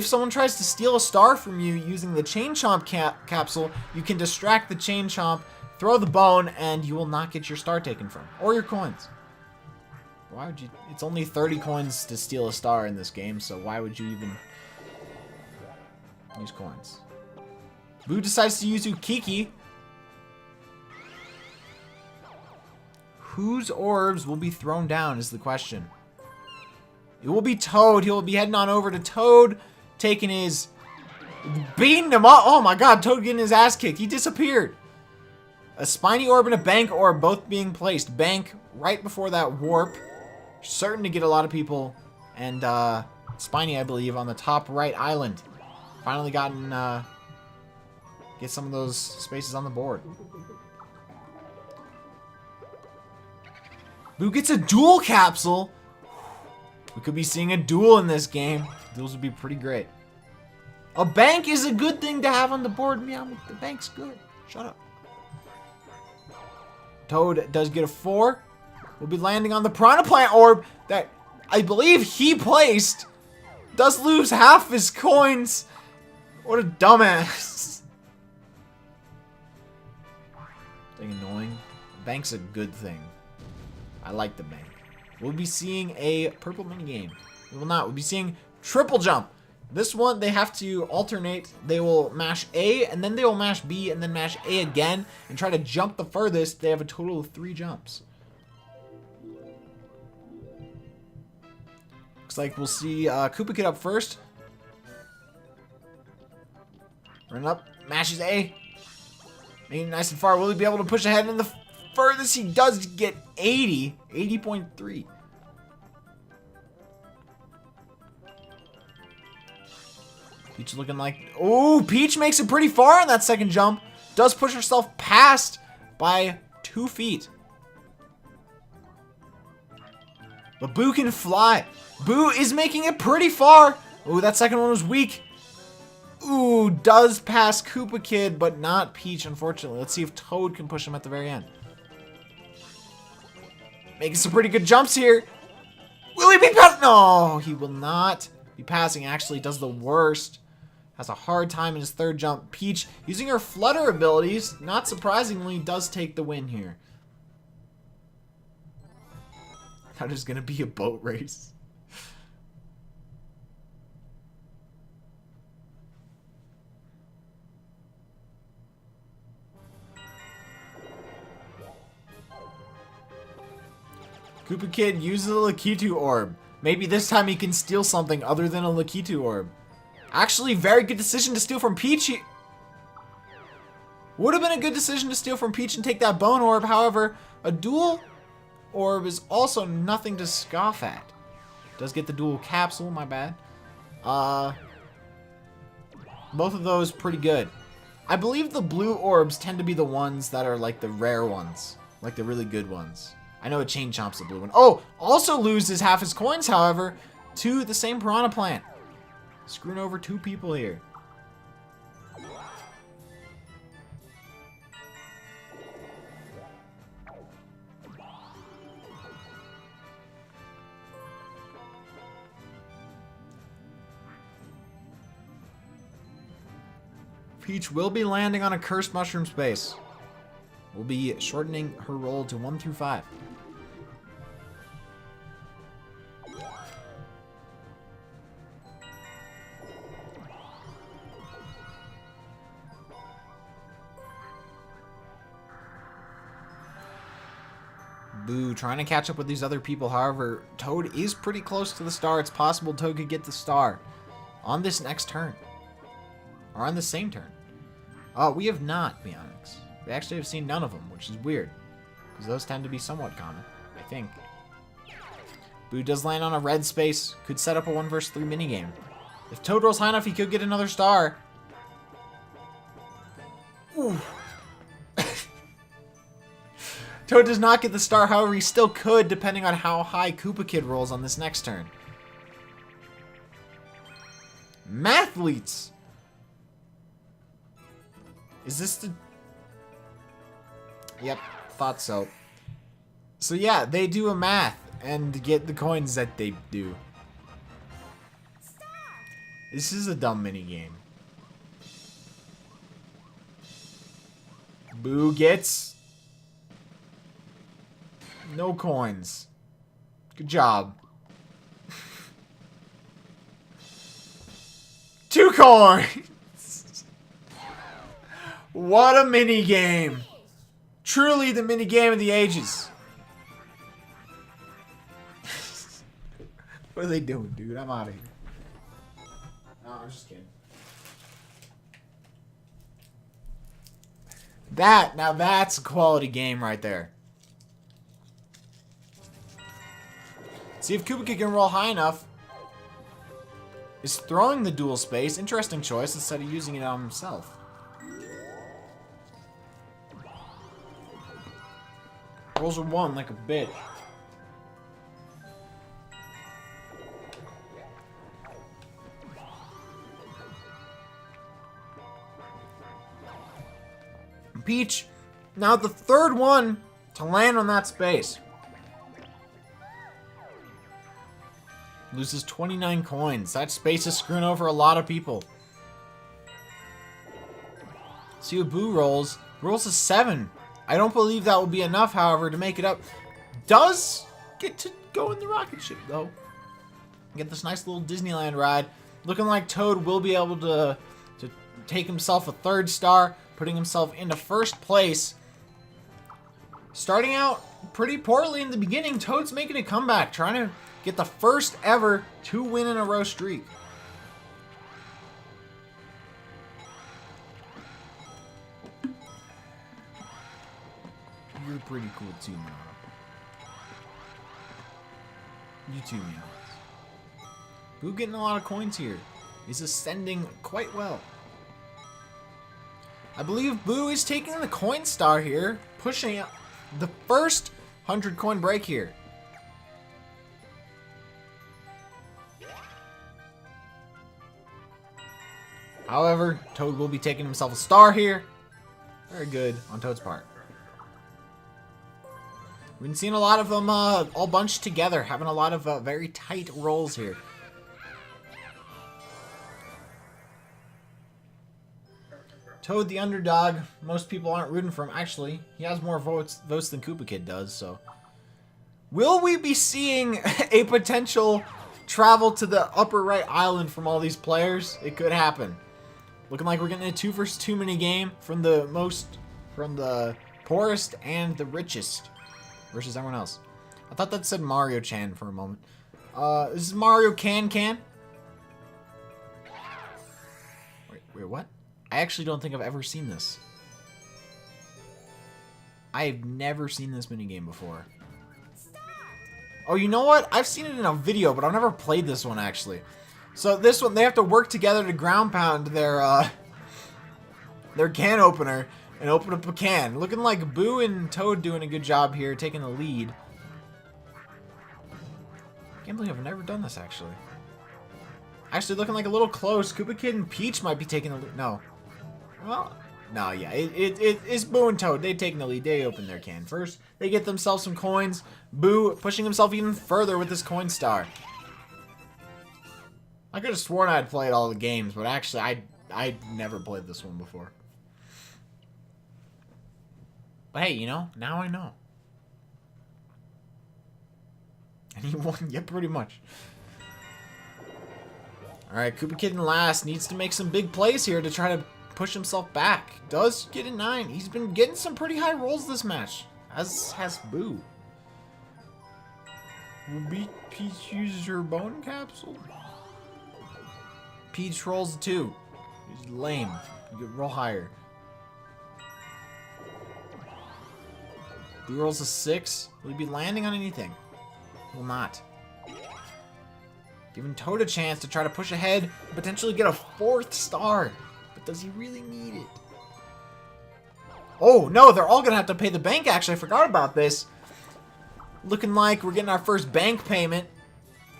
Speaker 1: someone tries to steal a star from you using the Chain Chomp capsule, you can distract the Chain Chomp, throw the bone, and you will not get your star taken from. Or your coins. Why would you... It's only 30 coins to steal a star in this game, so why would you even use coins? Boo decides to use Ukiki. Whose orbs will be thrown down is the question. It will be Toad. He will be heading on over to Toad, taking his... beating him up. Oh my god, Toad getting his ass kicked. He disappeared. A Spiny Orb and a Bank Orb both being placed. Bank right before that warp. Certain to get a lot of people. And Spiny, I believe, on the top right island. Finally gotten... get some of those spaces on the board. Boo gets a dual capsule. We could be seeing a duel in this game. Duels would be pretty great. A bank is a good thing to have on the board. Meow, the bank's good. Shut up. Toad does get a 4. We'll be landing on the Piranha Plant Orb that I believe he placed. Does lose half his coins. What a dumbass. Dang annoying. Bank's a good thing. I like the bank. We'll be seeing a purple minigame. We will not. We'll be seeing triple jump. This one, they have to alternate. They will mash A, and then they will mash B, and then mash A again, and try to jump the furthest. They have a total of 3 jumps. Looks like we'll see Koopa Kid up first. Run up, mashes A. Making it nice and far. Will he be able to push ahead? And the furthest he does get 80. 80.3. Peach looking like... Oh, Peach makes it pretty far on that second jump. Does push herself past by 2 feet. But Boo can fly. Boo is making it pretty far. Oh, that second one was weak. Ooh, does pass Koopa Kid, but not Peach, unfortunately. Let's see if Toad can push him at the very end. Making some pretty good jumps here. Will he be passed? No, he will not be passing. Actually, does the worst. Has a hard time in his third jump. Peach, using her flutter abilities, not surprisingly, does take the win here. Now there's going to be a boat race. Koopa Kid uses a Lakitu orb. Maybe this time he can steal something other than a Lakitu orb. Actually, very good decision to steal from Peach. Would have been a good decision to steal from Peach and take that bone orb. However, a dual orb is also nothing to scoff at. Does get the dual capsule, my bad. Both of those pretty good. I believe the blue orbs tend to be the ones that are like the rare ones. Like the really good ones. I know it chain chomps the blue one. Oh, also loses half his coins, however, to the same piranha plant. Screwing over 2 people here. Peach will be landing on a cursed mushroom space. We'll be shortening her roll to 1 through 5. Boo trying to catch up with these other people. However, Toad is pretty close to the star. It's possible Toad could get the star on this next turn. Or on the same turn. We have not, Bionix. We actually have seen none of them, which is weird. Because those tend to be somewhat common, I think. Boo does land on a red space. Could set up a 1 vs 3 minigame. If Toad rolls high enough, he could get another star. Ooh. Toad does not get the star, however, he still could, depending on how high Koopa Kid rolls on this next turn. Mathletes! Is this the... Yep, thought so. So yeah, they do a math and get the coins that they do. This is a dumb minigame. Boo gets... no coins. Good job. 2 coins! What a mini game! Truly the mini game of the ages. What are they doing, dude? I'm out of here. No, I'm just kidding. Now that's a quality game right there. See if Koopa Kid can roll high enough. Is throwing the dual space. Interesting choice instead of using it on himself. Rolls a 1 like a bitch. Peach, now the third one to land on that space. Loses 29 coins. That space is screwing over a lot of people. See what Boo rolls. Rolls a 7. I don't believe that will be enough, however, to make it up. does get to go in the rocket ship, though. Get this nice little Disneyland ride. Looking like Toad will be able to take himself a 3rd star, putting himself into 1st place. Starting out pretty poorly in the beginning, Toad's making a comeback, trying to get the 1st ever 2-win-in-a-row streak. You're pretty cool too, Meow. You too, Meow. Boo getting a lot of coins here. He's ascending quite well. I believe Boo is taking the coin star here, pushing the first 100 coin break here. However, Toad will be taking himself a star here. Very good on Toad's part. We've been seeing a lot of them all bunched together, having a lot of very tight rolls here. Toad the underdog. Most people aren't rooting for him. Actually, he has more votes than Koopa Kid does, so. Will we be seeing a potential travel to the upper right island from all these players? It could happen. Looking like we're getting a 2 versus 2 mini game from the poorest and the richest versus everyone else. I thought that said Mario Chan for a moment. This is Mario Can. Wait, what? I actually don't think I've ever seen this. I've never seen this minigame before. Oh, you know what? I've seen it in a video, but I've never played this one, actually. So this one, they have to work together to ground pound their can opener and open up a can. Looking like Boo and Toad doing a good job here, taking the lead. Can't believe I've never done this, actually. Actually, looking like a little close. Koopa Kid and Peach might be taking the lead. No. Well, no, yeah. It's Boo and Toad. They've taken the lead. They open their can first. They get themselves some coins. Boo pushing himself even further with this coin star. I could have sworn I'd played all the games, but actually, I'd never played this one before. But hey, you know, now I know. And he won, yeah, pretty much. Alright, Koopa Kid in last. Needs to make some big plays here to try to push himself back. Does get a 9. He's been getting some pretty high rolls this match. As has Boo. Will Peach use her bone capsule? Peach rolls a 2. He's lame. You get roll higher. Boo rolls a 6. Will he be landing on anything? Will not. Giving Toad a chance to try to push ahead and potentially get a 4th star. But does he really need it? Oh, no, they're all going to have to pay the bank, actually. I forgot about this. Looking like we're getting our first bank payment.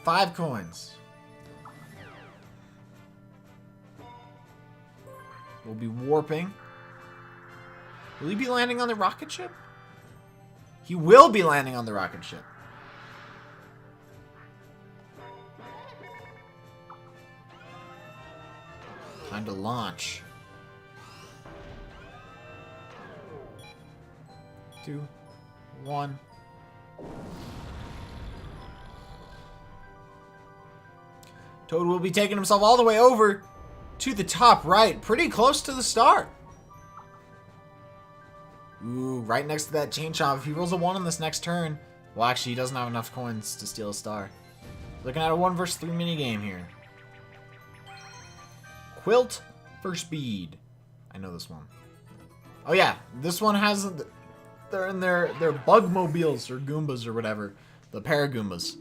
Speaker 1: 5 coins. We'll be warping. Will he be landing on the rocket ship? He will be landing on the rocket ship. Time to launch. 2, 1. Toad will be taking himself all the way over to the top right, pretty close to the start. Ooh, right next to that chain chomp. If he rolls a 1 on this next turn, well, actually, he doesn't have enough coins to steal a star. Looking at a 1 versus 3 minigame here. Quilt for speed. I know this one. Oh yeah, this one has. They're in their Bugmobiles or Goombas or whatever, the Paragoombas.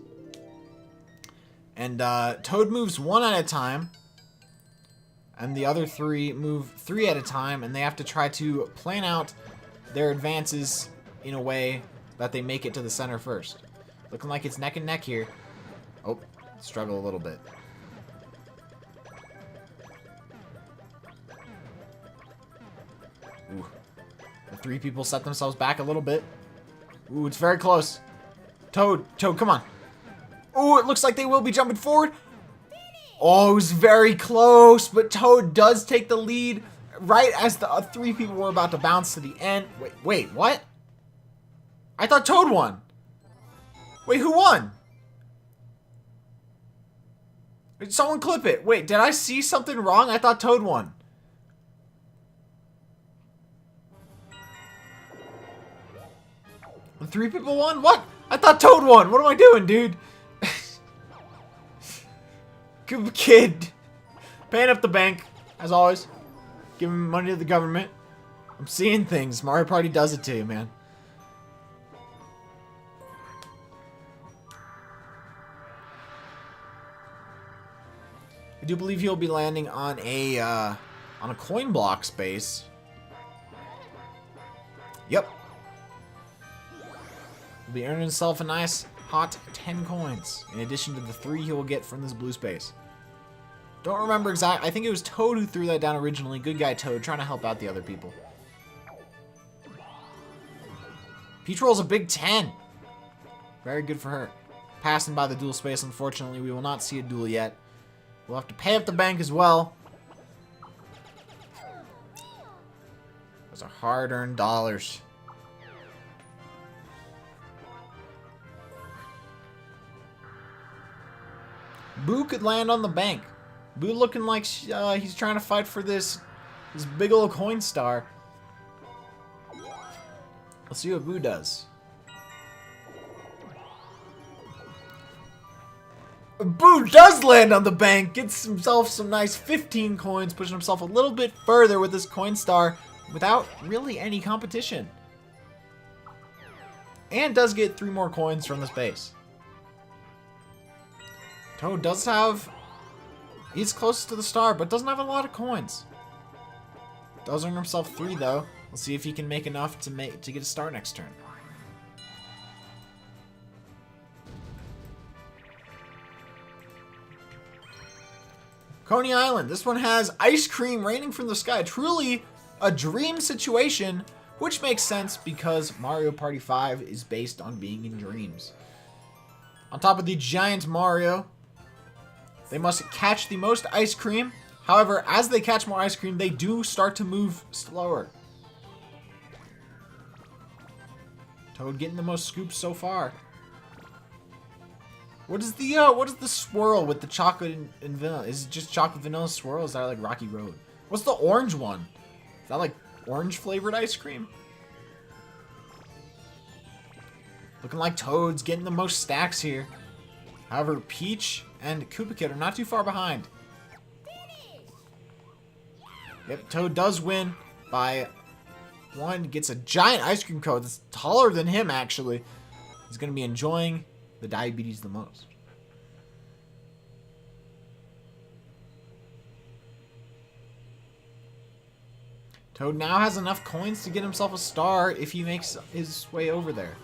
Speaker 1: And Toad moves 1 at a time, and the other 3 move 3 at a time, and they have to try to plan out their advances in a way that they make it to the center first. Looking like it's neck and neck here. Oh, struggle a little bit. Ooh. The 3 people set themselves back a little bit. Ooh, it's very close. Toad, come on. Ooh, it looks like they will be jumping forward. Oh, it was very close, but Toad does take the lead right as the 3 people were about to bounce to the end. Wait, what? I thought Toad won. Wait, who won? Did someone clip it? Wait, did I see something wrong? I thought Toad won. The 3 people won? What? I thought Toad won. What am I doing, dude? Koopa Kid. Paying up the bank, as always. Giving money to the government. I'm seeing things. Mario Party does it to you, man. I do believe he'll be landing on a coin block space. Yep. He'll be earning himself a nice hot 10 coins, in addition to the 3 he will get from this blue space. Don't remember exactly. I think it was Toad who threw that down originally. Good guy Toad, trying to help out the other people. Peach rolls a big 10. Very good for her. Passing by the duel space, unfortunately, we will not see a duel yet. We'll have to pay up the bank as well. Those are hard-earned dollars. Boo could land on the bank. Boo looking like he's trying to fight for this big old coin star. Let's see what Boo does. Boo does land on the bank, gets himself some nice 15 coins, pushing himself a little bit further with this coin star without really any competition. And does get 3 more coins from the space. Toad does have... He's close to the star, but doesn't have a lot of coins. Does earn himself 3 though. We'll see if he can make enough to get a star next turn. Coney Island. This one has ice cream raining from the sky. Truly a dream situation, which makes sense because Mario Party 5 is based on being in dreams. On top of the giant Mario, they must catch the most ice cream. However, as they catch more ice cream, they do start to move slower. Toad getting the most scoops so far. What is the swirl with the chocolate and vanilla? Is it just chocolate vanilla swirl? Is that like Rocky Road? What's the orange one? Is that like orange flavored ice cream? Looking like Toad's getting the most stacks here. However, Peach and Koopa Kid are not too far behind. Yep, Toad does win by 1. Gets a giant ice cream cone that's taller than him, actually. He's going to be enjoying the diabetes the most. Toad now has enough coins to get himself a star if he makes his way over there.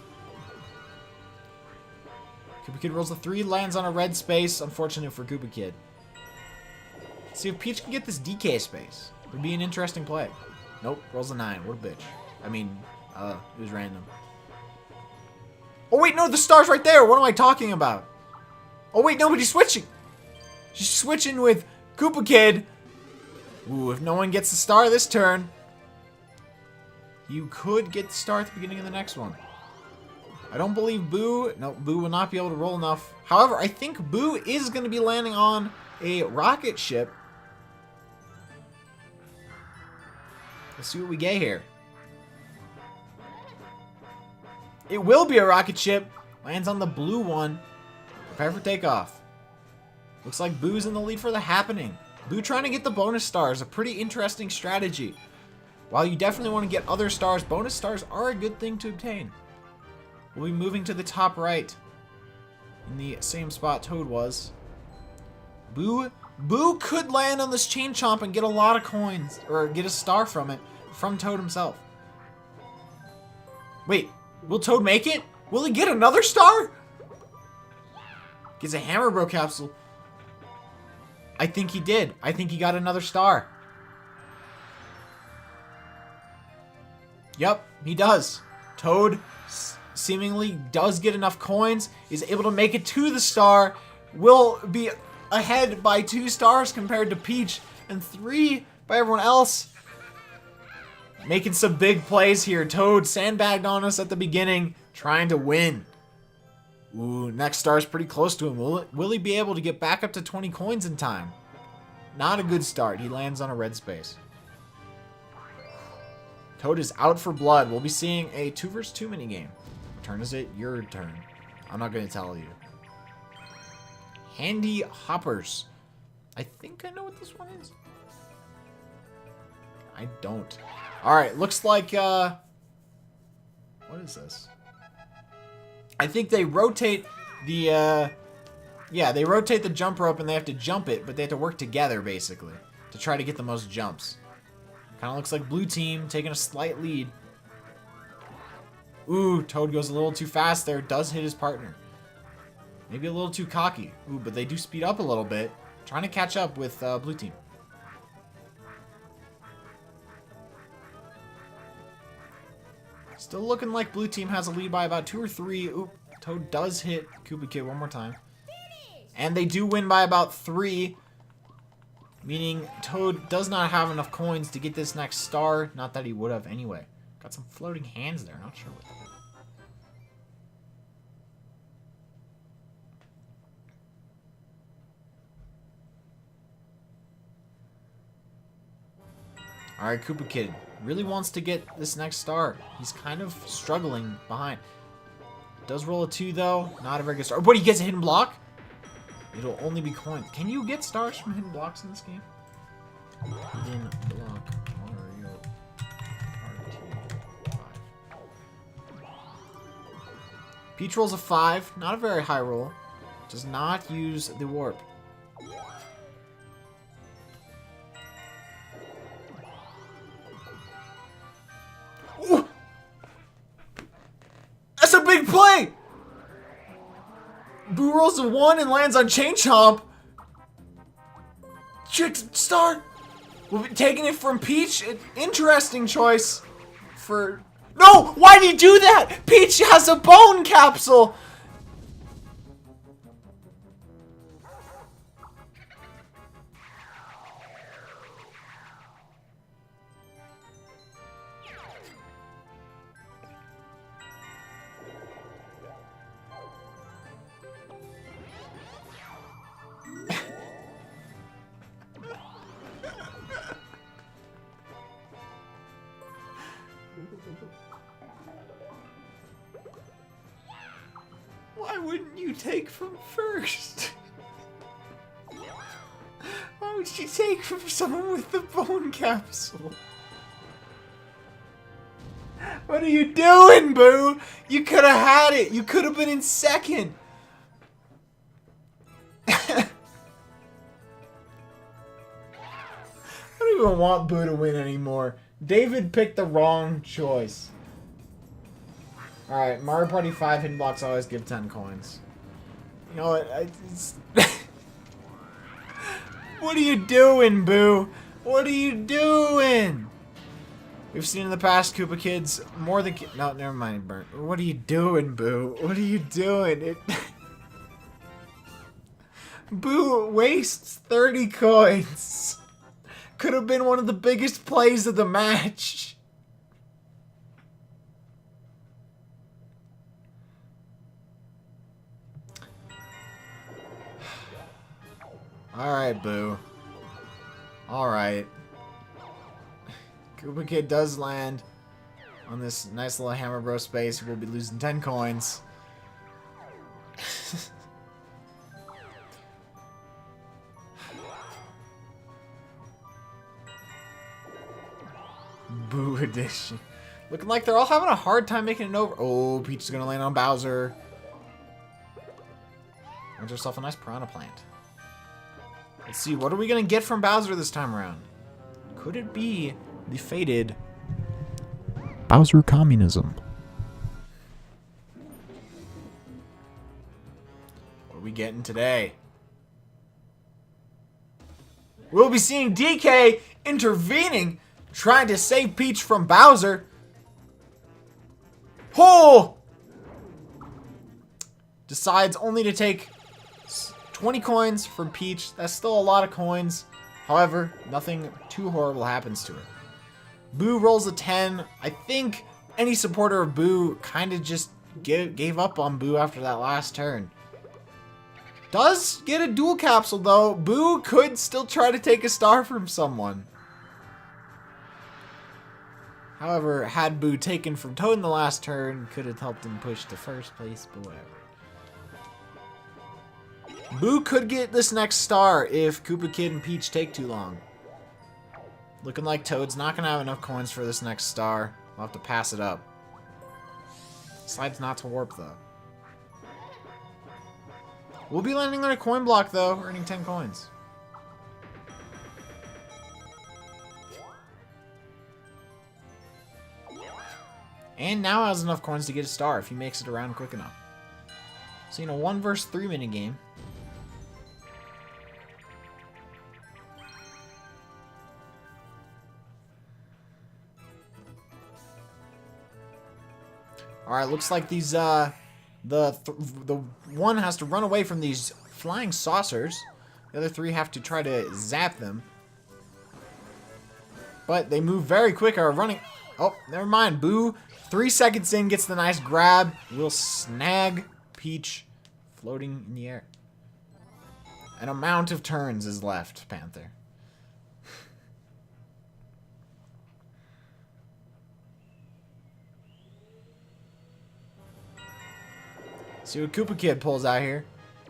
Speaker 1: Koopa Kid rolls a 3, lands on a red space. Unfortunate for Koopa Kid. Let's see if Peach can get this DK space. Would be an interesting play. Nope, rolls a 9. What a bitch. I mean, it was random. Oh wait, no, the star's right there. What am I talking about? Oh wait, nobody's switching. She's switching with Koopa Kid. Ooh, if no one gets the star this turn, you could get the star at the beginning of the next one. I don't believe Boo... No, Boo will not be able to roll enough. However, I think Boo is going to be landing on a rocket ship. Let's see what we get here. It will be a rocket ship. Lands on the blue one. Prepare for takeoff. Looks like Boo's in the lead for the happening. Boo trying to get the bonus stars. A pretty interesting strategy. While you definitely want to get other stars, bonus stars are a good thing to obtain. We'll be moving to the top right. In the same spot Toad was. Boo could land on this Chain Chomp and get a lot of coins. Or get a star from it. From Toad himself. Wait, will Toad make it? Will he get another star? Gets a Hammer Bro capsule. I think he did. I think he got another star. Yep, he does. Toad seemingly does get enough coins, is able to make it to the star, will be ahead by 2 stars compared to Peach, and 3 by everyone else. Making some big plays here. Toad sandbagged on us at the beginning, trying to win. Ooh, next star is pretty close to him. Will he be able to get back up to 20 coins in time? Not a good start. He lands on a red space. Toad is out for blood. We'll be seeing a 2 vs 2 minigame. What turn is it? Your turn. I'm not going to tell you. Handy Hoppers. I think I know what this one is. I don't. Alright, looks like, what is this? I think they rotate the, yeah, they rotate the jump rope and they have to jump it, but they have to work together, basically, to try to get the most jumps. Kind of looks like blue team taking a slight lead. Ooh, Toad goes a little too fast there. Does hit his partner. Maybe a little too cocky. Ooh, but they do speed up a little bit. Trying to catch up with blue team. Still looking like blue team has a lead by about 2 or 3. Oop, Toad does hit Koopa Kid one more time. And they do win by about 3. Meaning Toad does not have enough coins to get this next star. Not that he would have anyway. Got some floating hands there. Not sure what that is. Alright, Koopa Kid really wants to get this next star. He's kind of struggling behind. Does roll a 2 though. Not a very good star. But he gets a hidden block? It'll only be coins. Can you get stars from hidden blocks in this game? Hidden block Mario Party 5. Peach rolls a 5. Not a very high roll. Does not use the warp. Ooh! That's a big play! Boo rolls a 1 and lands on Chain Chomp. Trick star. We'll be taking it from Peach. Interesting choice for... No! Why did he do that? Peach has a bone capsule. Why wouldn't you take from first? Why would you take from someone with the bone capsule? What are you doing, Boo? You could have had it. You could have been in second. I don't even want Boo to win anymore. David picked the wrong choice. Alright, Mario Party 5 hidden blocks always give 10 coins. You know what? What are you doing, Boo? What are you doing? We've seen in the past Koopa Kids more than... No, never mind, Burnt. What are you doing, Boo? What are you doing? Boo wastes 30 coins. Could have been one of the biggest plays of the match. Alright, Boo. Alright. Koopa Kid does land on this nice little Hammer Bro space. We'll be losing 10 coins. Boo edition. Looking like they're all having a hard time making it over. Oh, Peach is going to land on Bowser. Earns herself a nice piranha plant. Let's see, what are we going to get from Bowser this time around? Could it be the fated Bowser Communism? What are we getting today? We'll be seeing DK intervening, trying to save Peach from Bowser. Oh! Decides only to take 20 coins from Peach. That's still a lot of coins. However, nothing too horrible happens to her. Boo rolls a 10. I think any supporter of Boo kind of just gave up on Boo after that last turn. Does get a dual capsule, though. Boo could still try to take a star from someone. However, had Boo taken from Toad in the last turn, could have helped him push to first place, but whatever. Boo could get this next star if Koopa Kid and Peach take too long. Looking like Toad's not going to have enough coins for this next star. We'll have to pass it up. Decides not to warp, though. We'll be landing on a coin block, though, earning 10 coins. And now has enough coins to get a star if he makes it around quick enough. So, 1 versus 3 minigame. Alright, looks like these, the one has to run away from these flying saucers. The other 3 have to try to zap them. But they move very quick, are running. Oh, never mind. Boo, 3 seconds in, gets the nice grab. Will snag Peach floating in the air. An amount of turns is left, Panther. See what Koopa Kid pulls out here.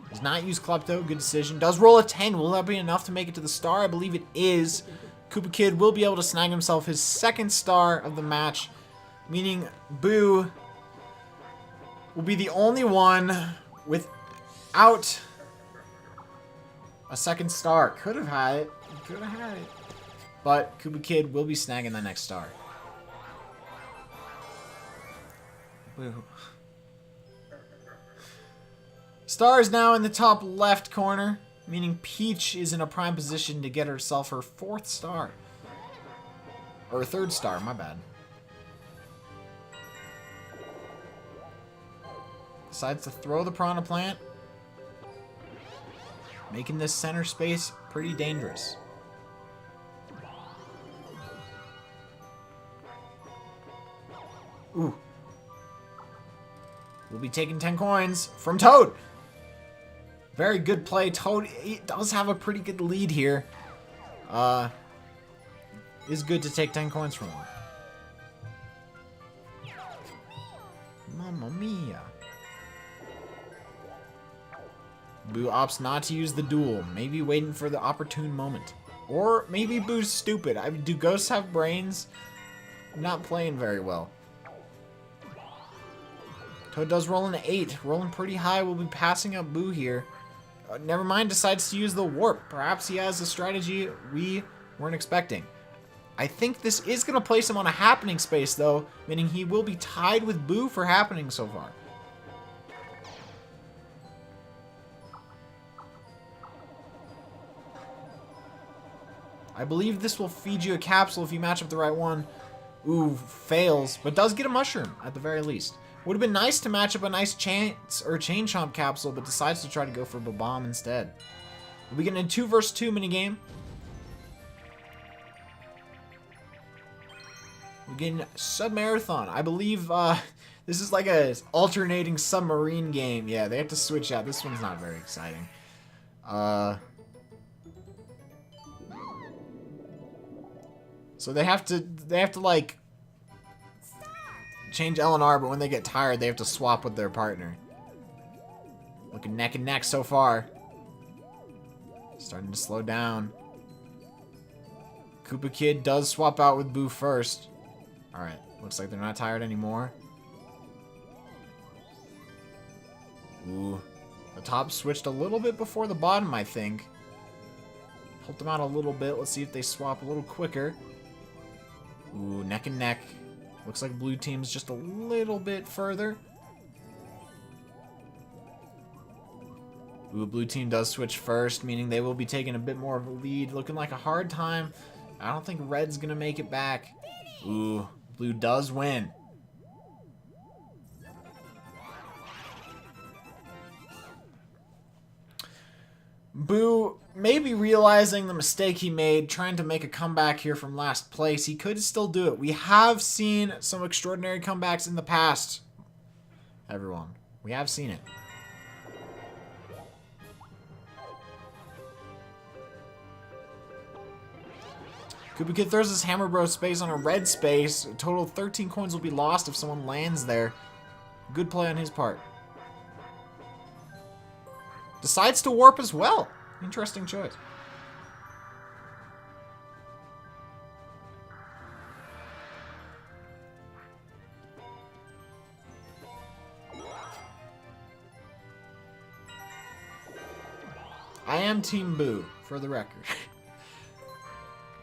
Speaker 1: Does not use Klepto. Good decision. Does roll a 10. Will that be enough to make it to the star? I believe it is. Koopa Kid will be able to snag himself his 2nd star of the match. Meaning Boo will be the only one without a 2nd star. Could have had it. Could have had it. But Koopa Kid will be snagging the next star. Boo. Star is now in the top left corner, meaning Peach is in a prime position to get herself her 4th star. Or 3rd star, my bad. Decides to throw the Piranha Plant, making this center space pretty dangerous. Ooh. We'll be taking 10 coins from Toad. Very good play. Toad does have a pretty good lead here. Is good to take 10 coins from him. Mamma mia. Boo opts not to use the duel. Maybe waiting for the opportune moment. Or maybe Boo's stupid. Do ghosts have brains? Not playing very well. Toad does roll an 8. Rolling pretty high. We'll be passing up Boo here. Never mind, decides to use the warp. Perhaps he has a strategy we weren't expecting. I think this is going to place him on a happening space, though, meaning he will be tied with Boo for happening so far. I believe this will feed you a capsule if you match up the right one. Ooh, fails, but does get a mushroom at the very least. Would have been nice to match up a nice chance or chain chomp capsule, but decides to try to go for Bob-omb instead. We'll be getting a 2 versus 2 minigame. We're getting Submarathon. I believe this is like a alternating submarine game. Yeah, they have to switch out. This one's not very exciting. So they have to like change LNR, but when they get tired, they have to swap with their partner. Looking neck and neck so far. Starting to slow down. Koopa Kid does swap out with Boo first. Alright, looks like they're not tired anymore. Ooh. The top switched a little bit before the bottom, I think. Helped them out a little bit. Let's see if they swap a little quicker. Ooh, neck and neck. Looks like blue team's just a little bit further. Ooh, blue team does switch first, meaning they will be taking a bit more of a lead. Looking like a hard time. I don't think red's gonna make it back. Ooh, blue does win. Boo, maybe realizing the mistake he made, trying to make a comeback here from last place. He could still do it. We have seen some extraordinary comebacks in the past. everyone. We have seen it. Koopa Kid throws his Hammer Bro space on a red space. A total of 13 coins will be lost if someone lands there. Good play on his part. Decides to warp as well. Interesting choice. I am Team Boo, for the record.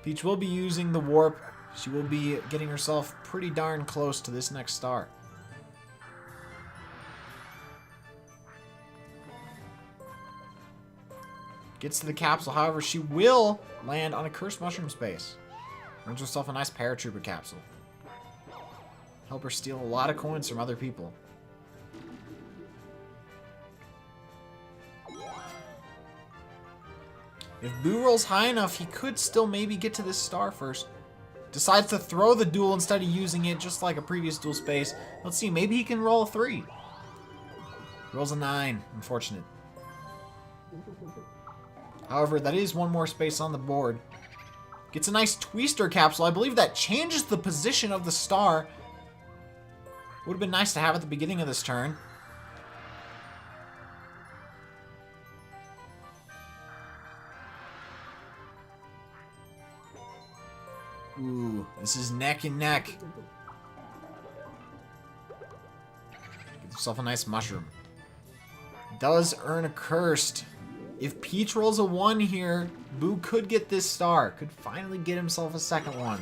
Speaker 1: Peach will be using the warp. She will be getting herself pretty darn close to this next star. Gets to the capsule, however, she will land on a cursed mushroom space. Earns herself a nice paratrooper capsule. Help her steal a lot of coins from other people. If Boo rolls high enough, he could still maybe get to this star first. Decides to throw the duel instead of using it, just like a previous duel space. Let's see, maybe he can roll a 3. Rolls a 9. Unfortunate. However, that is one more space on the board. Gets a nice Twister capsule. I believe that changes the position of the star. Would have been nice to have at the beginning of this turn. Ooh, this is neck and neck. Get yourself a nice mushroom. Does earn a cursed. If Peach rolls a 1 here, Boo could get this star. Could finally get himself a second one.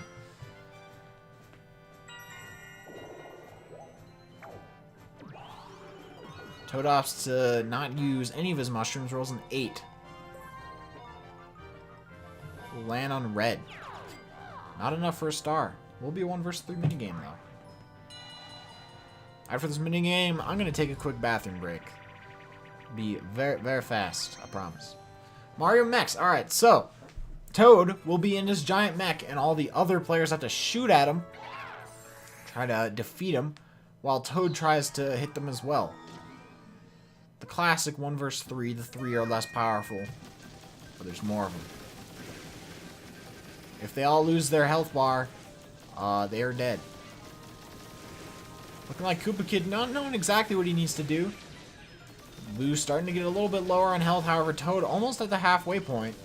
Speaker 1: Toad opts to not use any of his mushrooms. Rolls an 8. Will land on red. Not enough for a star. Will be a 1 versus 3 minigame, though. After this minigame, I'm going to take a quick bathroom break. Be very, very fast, I promise. Mario Mechs. Alright, so Toad will be in his giant mech, and all the other players have to shoot at him. Try to defeat him, while Toad tries to hit them as well. The classic 1 versus 3. The 3 are less powerful, but there's more of them. If they all lose their health bar, they are dead. Looking like Koopa Kid not knowing exactly what he needs to do. Boo starting to get a little bit lower on health, however, Toad almost at the halfway point.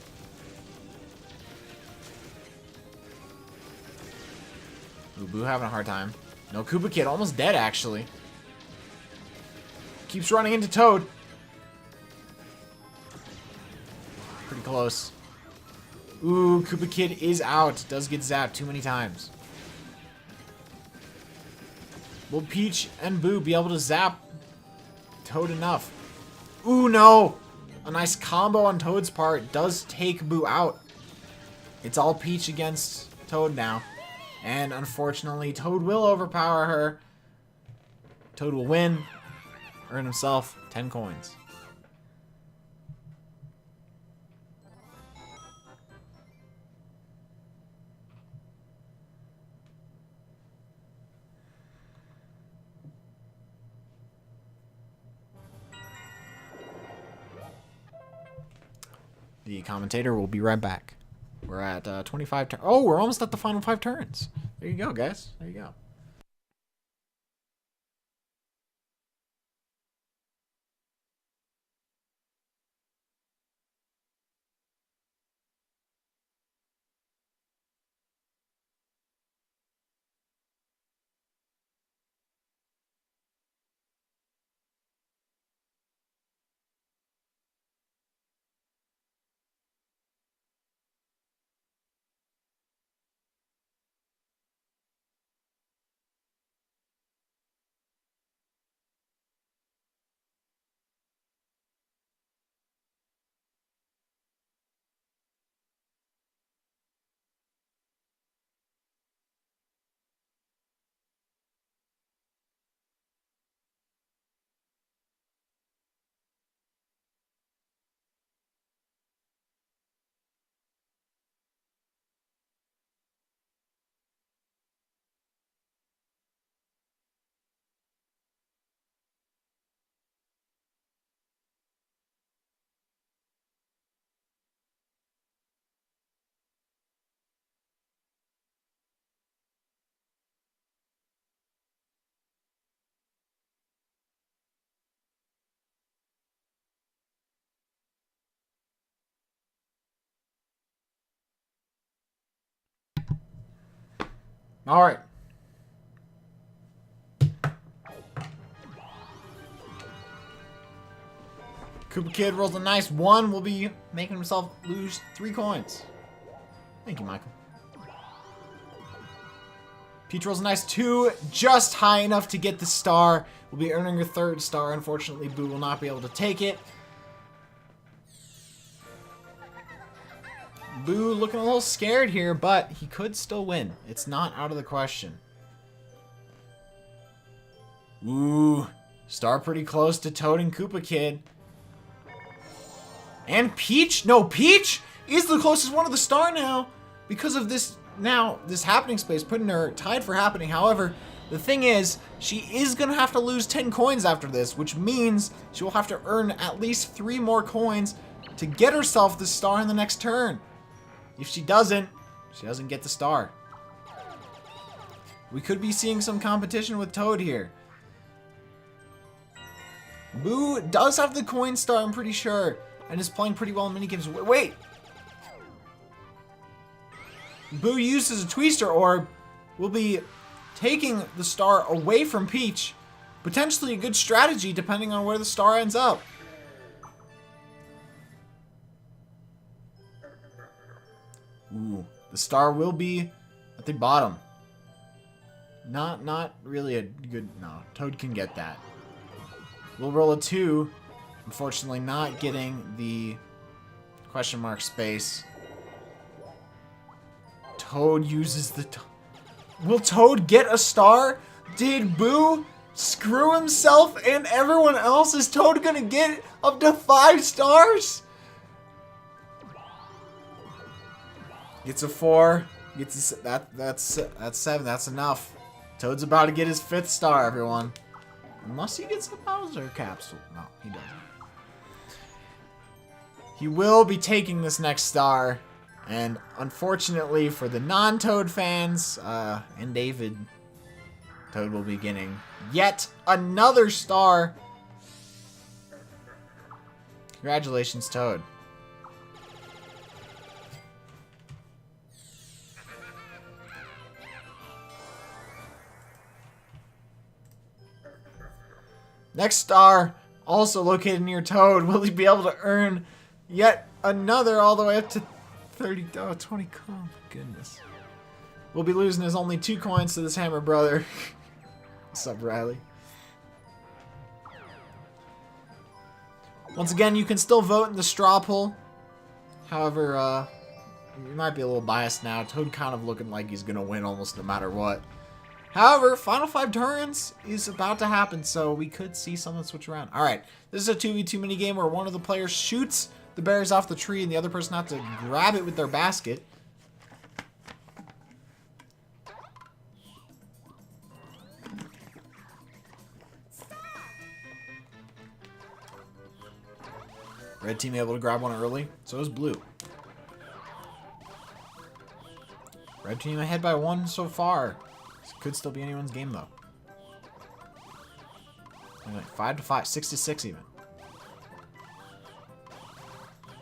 Speaker 1: Ooh, Boo having a hard time. No, Koopa Kid almost dead, actually. Keeps running into Toad. Pretty close. Ooh, Koopa Kid is out. Does get zapped too many times. Will Peach and Boo be able to zap Toad enough? Ooh, no! A nice combo on Toad's part does take Boo out. It's all Peach against Toad now. And unfortunately, Toad will overpower her. Toad will win. Earn himself 10 coins. The commentator will be right back. We're at 25 turns. Oh, we're almost at the final 5 turns. There you go, guys. There you go. All right. Koopa Kid rolls a nice 1. Will be making himself lose 3 coins. Thank you, Michael. Peach rolls a nice 2, just high enough to get the star. Will be earning her 3rd star. Unfortunately, Boo will not be able to take it. Boo looking a little scared here, but he could still win. It's not out of the question. Ooh, star pretty close to Toad and Koopa Kid. And Peach? No, Peach is the closest one to the star now because of this happening space putting her tied for happening. However, the thing is, she is going to have to lose 10 coins after this, which means she will have to earn at least 3 more coins to get herself the star in the next turn. If she doesn't get the star. We could be seeing some competition with Toad here. Boo does have the coin star, I'm pretty sure, and is playing pretty well in minigames. Wait! Boo uses a Twister Orb, will be taking the star away from Peach. Potentially a good strategy depending on where the star ends up. Ooh, the star will be at the bottom. Not really a good, no, Toad can get that. We'll roll a 2. Unfortunately not getting the question mark space. Toad uses the... Will Toad get a star? Did Boo screw himself and everyone else? Is Toad gonna get up to 5 stars? Gets a 4. Gets a, that's 7. That's enough. Toad's about to get his 5th star, everyone. Unless he gets the Bowser capsule. No, he doesn't. He will be taking this next star. And unfortunately for the non-Toad fans, and David, Toad will be getting yet another star. Congratulations, Toad. Next star, also located near Toad. Will he be able to earn yet another all the way up to 30, 20, oh my goodness. We'll be losing his only 2 coins to this Hammer brother. What's up, Riley? Once again, you can still vote in the straw poll. However, you might be a little biased now. Toad kind of looking like he's going to win almost no matter what. However, final 5 turns is about to happen, so we could see something switch around. Alright, this is a 2v2 minigame where one of the players shoots the berries off the tree and the other person has to grab it with their basket. Red team able to grab one early, so is blue. Red team ahead by 1 so far. This could still be anyone's game though. 5-5, 6-6 even.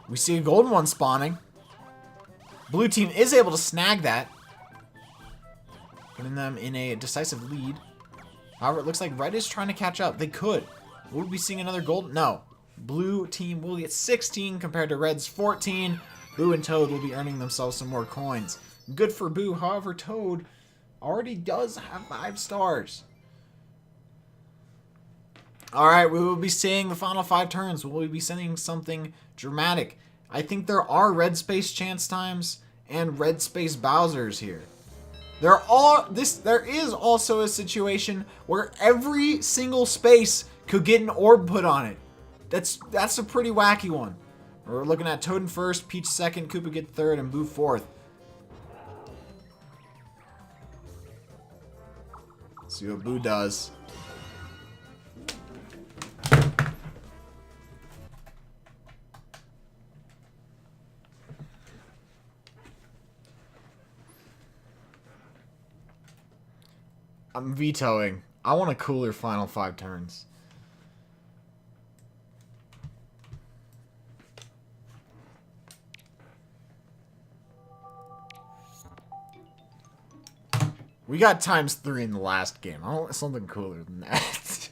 Speaker 1: We see a golden one spawning. Blue team is able to snag that, putting them in a decisive lead. However, it looks like red is trying to catch up. They could. Will we be seeing another gold? No. Blue team will get 16 compared to red's 14. Boo and Toad will be earning themselves some more coins. Good for Boo. However, Toad already does have 5 stars. Alright, we will be seeing the final 5 turns. Will we be seeing something dramatic? I think there are red space chance times and red space Bowsers here. There is also a situation where every single space could get an orb put on it. That's a pretty wacky one. We're looking at Toad in 1st, Peach 2nd, Koopa Kid 3rd, and Boo 4th. See what Boo does. I'm vetoing. I want a cooler final 5 turns. We got ×3 in the last game. I want something cooler than that.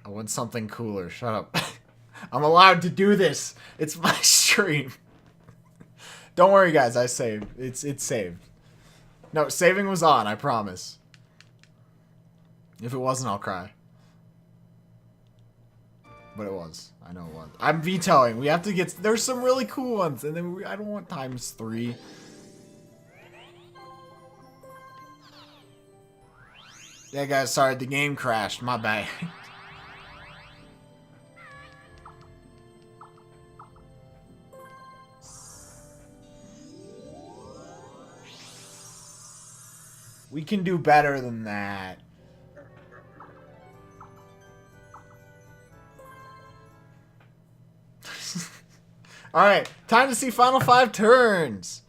Speaker 1: I want something cooler. Shut up. I'm allowed to do this. It's my stream. Don't worry, guys. I saved. It's saved. No, saving was on. I promise. If it wasn't, I'll cry. But it was. I know it was. I'm vetoing. We have to get... There's some really cool ones. And then I don't want ×3. Yeah, guys. Sorry. The game crashed. My bad. We can do better than that. Alright, time to see final 5 turns.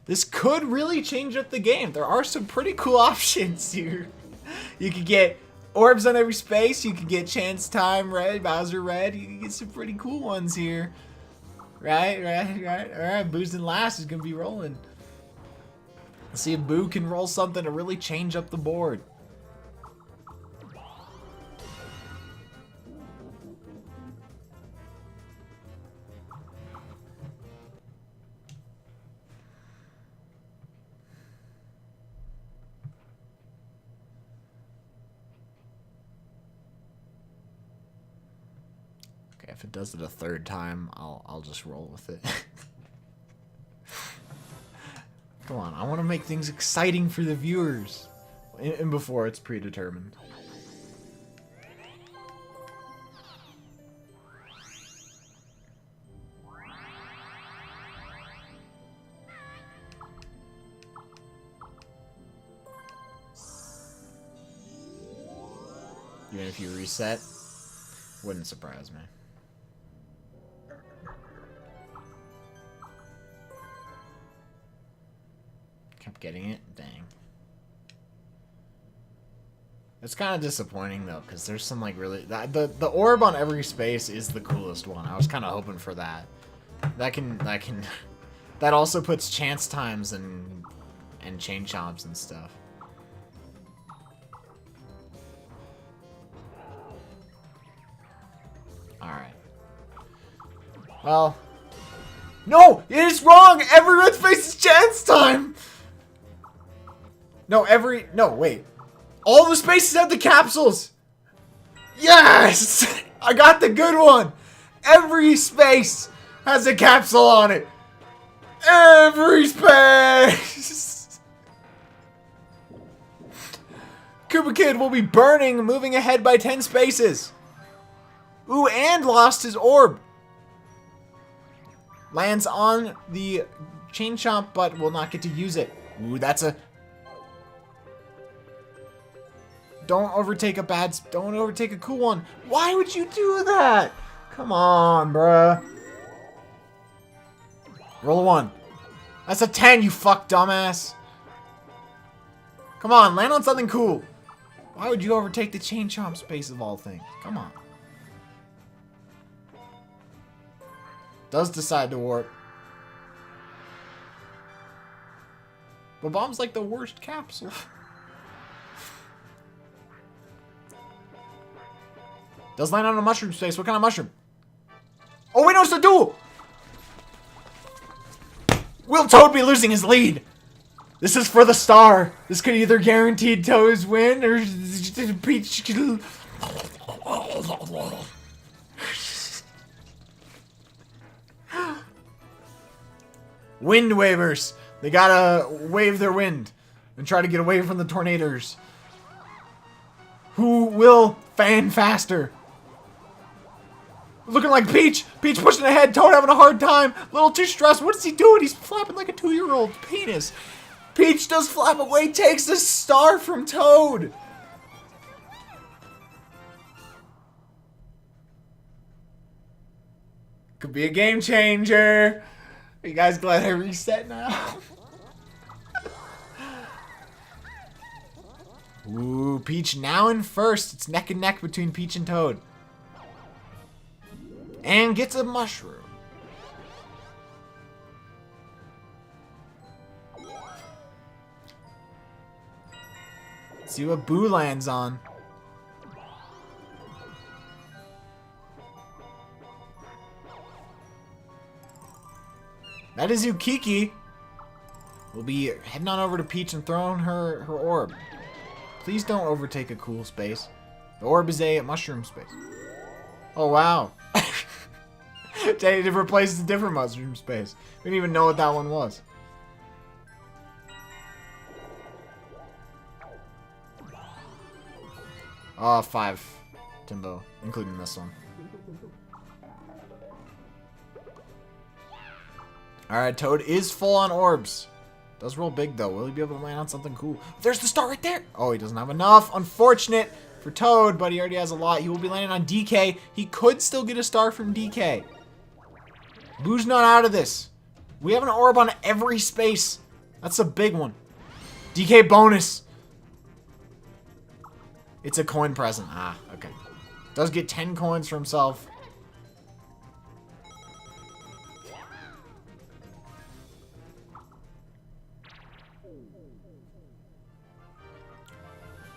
Speaker 1: This could really change up the game. There are some pretty cool options here. You could get orbs on every space. You could get Chance Time Red, Bowser Red. You can get some pretty cool ones here. Right. Alright, Boo's in last is going to be rolling. Let's see if Boo can roll something to really change up the board. Okay, if it does it a third time, I'll just roll with it. Come on, I want to make things exciting for the viewers. And before it's predetermined. Even if you reset, wouldn't surprise me. Kept getting it? Dang. It's kind of disappointing though, because there's some like really... The orb on every space is the coolest one. I was kind of hoping for that. That also puts chance times and chain chomps and stuff. Alright. Well... No! It is wrong! Every red space is chance time! No, no, wait. All the spaces have the capsules! Yes! I got the good one! Every space has a capsule on it! Every space! Koopa Kid will be burning, moving ahead by 10 spaces. Ooh, and lost his orb. Lands on the chain chomp, but will not get to use it. Ooh, that's a... Don't overtake a cool one. Why would you do that? Come on, bruh. Roll a 1. That's a 10, you fuck dumbass. Come on, land on something cool. Why would you overtake the chain chomp space of all things? Come on. Does decide to warp. But Bomb's like the worst capsule. Does land on a mushroom space. What kind of mushroom? Oh, wait, no, it's a duel! Will Toad be losing his lead? This is for the star. This could either guarantee Toad's win or Peach. Wind wavers. They gotta wave their wind and try to get away from the tornadoes. Who will fan faster? Looking like Peach. Peach pushing ahead. Toad having a hard time. A little too stressed. What is he doing? He's flapping like a 2-year-old penis. Peach does flap away. Takes the star from Toad. Could be a game changer. Are you guys glad I reset now? Ooh, Peach now in first. It's neck and neck between Peach and Toad. And gets a mushroom. Let's see what Boo lands on. That is Ukiki. We'll be heading on over to Peach and throwing her orb. Please don't overtake a cool space. The orb is a mushroom space. Oh, wow. They replaced a different mushroom space. We didn't even know what that one was. Oh, 5, Timbo, including this one. Alright, Toad is full on orbs. Does roll big, though. Will he be able to land on something cool? There's the star right there! Oh, he doesn't have enough. Unfortunate for Toad, but he already has a lot. He will be landing on DK. He could still get a star from DK. Boo's not out of this. We have an orb on every space. That's a big one. DK bonus. It's a coin present. Ah, okay. Does get 10 coins for himself.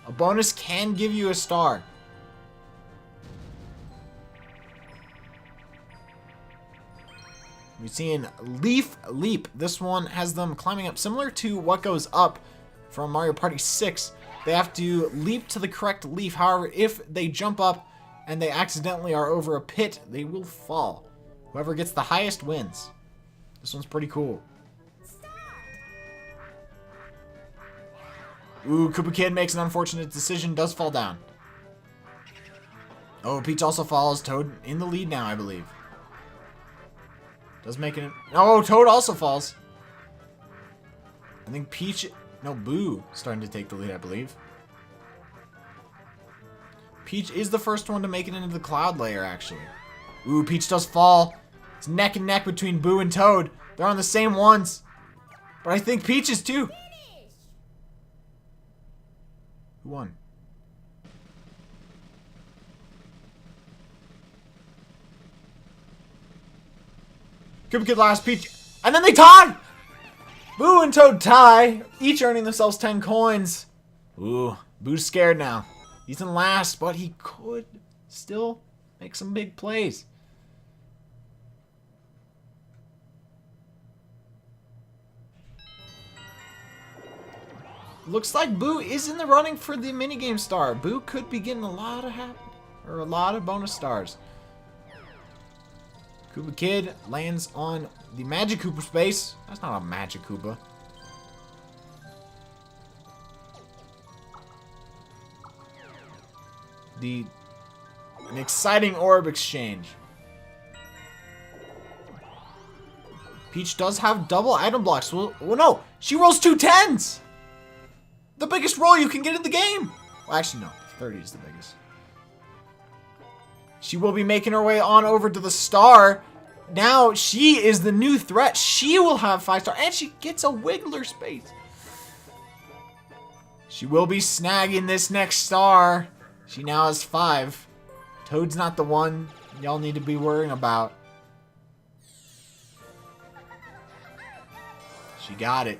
Speaker 1: A bonus can give you a star. We've seen Leaf Leap. This one has them climbing up, similar to what goes up from Mario Party 6. They have to leap to the correct leaf. However, if they jump up and they accidentally are over a pit, they will fall. Whoever gets the highest wins. This one's pretty cool. Ooh, Koopa Kid makes an unfortunate decision, does fall down. Oh, Peach also falls. Toad in the lead now, I believe. Does make it. Oh, Toad also falls. I think Peach. No, Boo starting to take the lead, I believe. Peach is the first one to make it into the cloud layer, actually. Ooh, Peach does fall. It's neck and neck between Boo and Toad. They're on the same ones. But I think Peach is too. Who won? Koopa Kid last, Peach. And then they tie! Boo and Toad tie, each earning themselves 10 coins. Ooh, Boo's scared now. He's in last, but he could still make some big plays. Looks like Boo is in the running for the minigame star. Boo could be getting a lot of bonus stars. Koopa Kid lands on the Magic Koopa space. That's not a Magic Koopa. An exciting orb exchange. Peach does have double item blocks. Well, no, she rolls 2 10s. The biggest roll you can get in the game. Well, actually, no. 30 is the biggest. She will be making her way on over to the star. Now, she is the new threat. She will have 5 stars. And she gets a Wiggler space. She will be snagging this next star. She now has 5. Toad's not the one y'all need to be worrying about. She got it.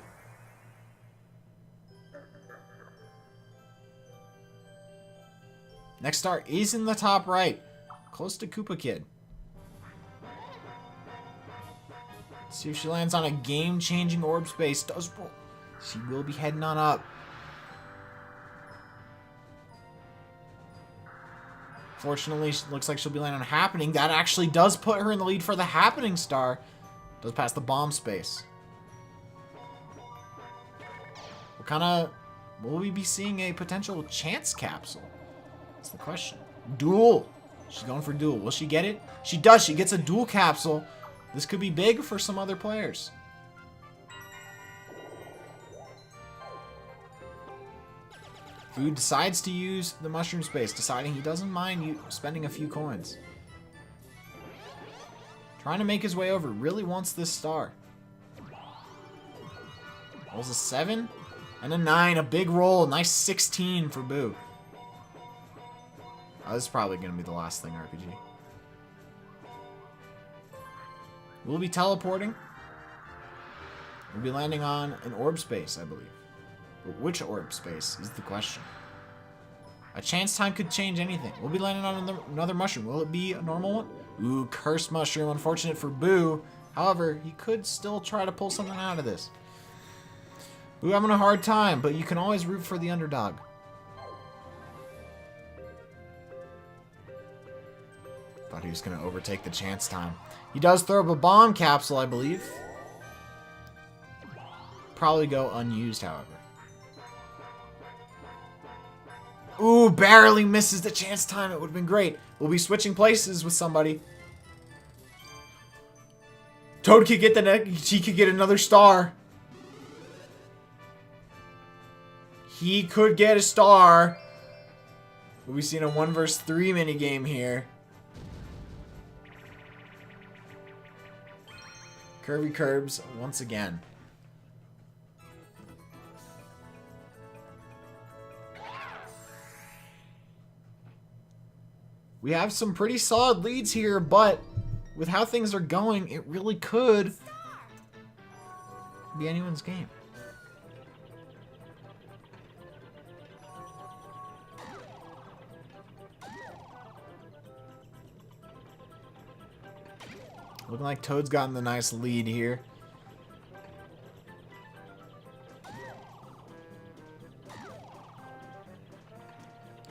Speaker 1: Next star is in the top right, close to Koopa Kid. Let's see if she lands on a game-changing orb space. Does roll. She will be heading on up. Fortunately, it looks like she'll be landing on Happening. That actually does put her in the lead for the Happening star. Does pass the bomb space. What kind of... Will we be seeing a potential chance capsule? That's the question. Duel. She's going for duel. Will she get it? She does. She gets a duel capsule. This could be big for some other players. Food decides to use the mushroom space, deciding he doesn't mind spending a few coins. Trying to make his way over. Really wants this star. Rolls a 7 and a 9. A big roll. Nice 16 for Boo. Oh, this is probably going to be the last thing, RPG. We'll be teleporting. We'll be landing on an orb space, I believe. But which orb space is the question. A chance time could change anything. We'll be landing on another mushroom. Will it be a normal one? Ooh, cursed mushroom. Unfortunate for Boo. However, he could still try to pull something out of this. Boo having a hard time, but you can always root for the underdog. Thought he was going to overtake the chance time. He does throw up a bomb capsule, I believe. Probably go unused, however. Ooh, barely misses the chance time. It would have been great. We'll be switching places with somebody. Toad could get the neck. He could get another star. He could get a star. We'll be seeing a 1 vs 3 minigame here. Curvy Curbs once again. We have some pretty solid leads here, but with how things are going, it really could be anyone's game. Looking like Toad's gotten the nice lead here.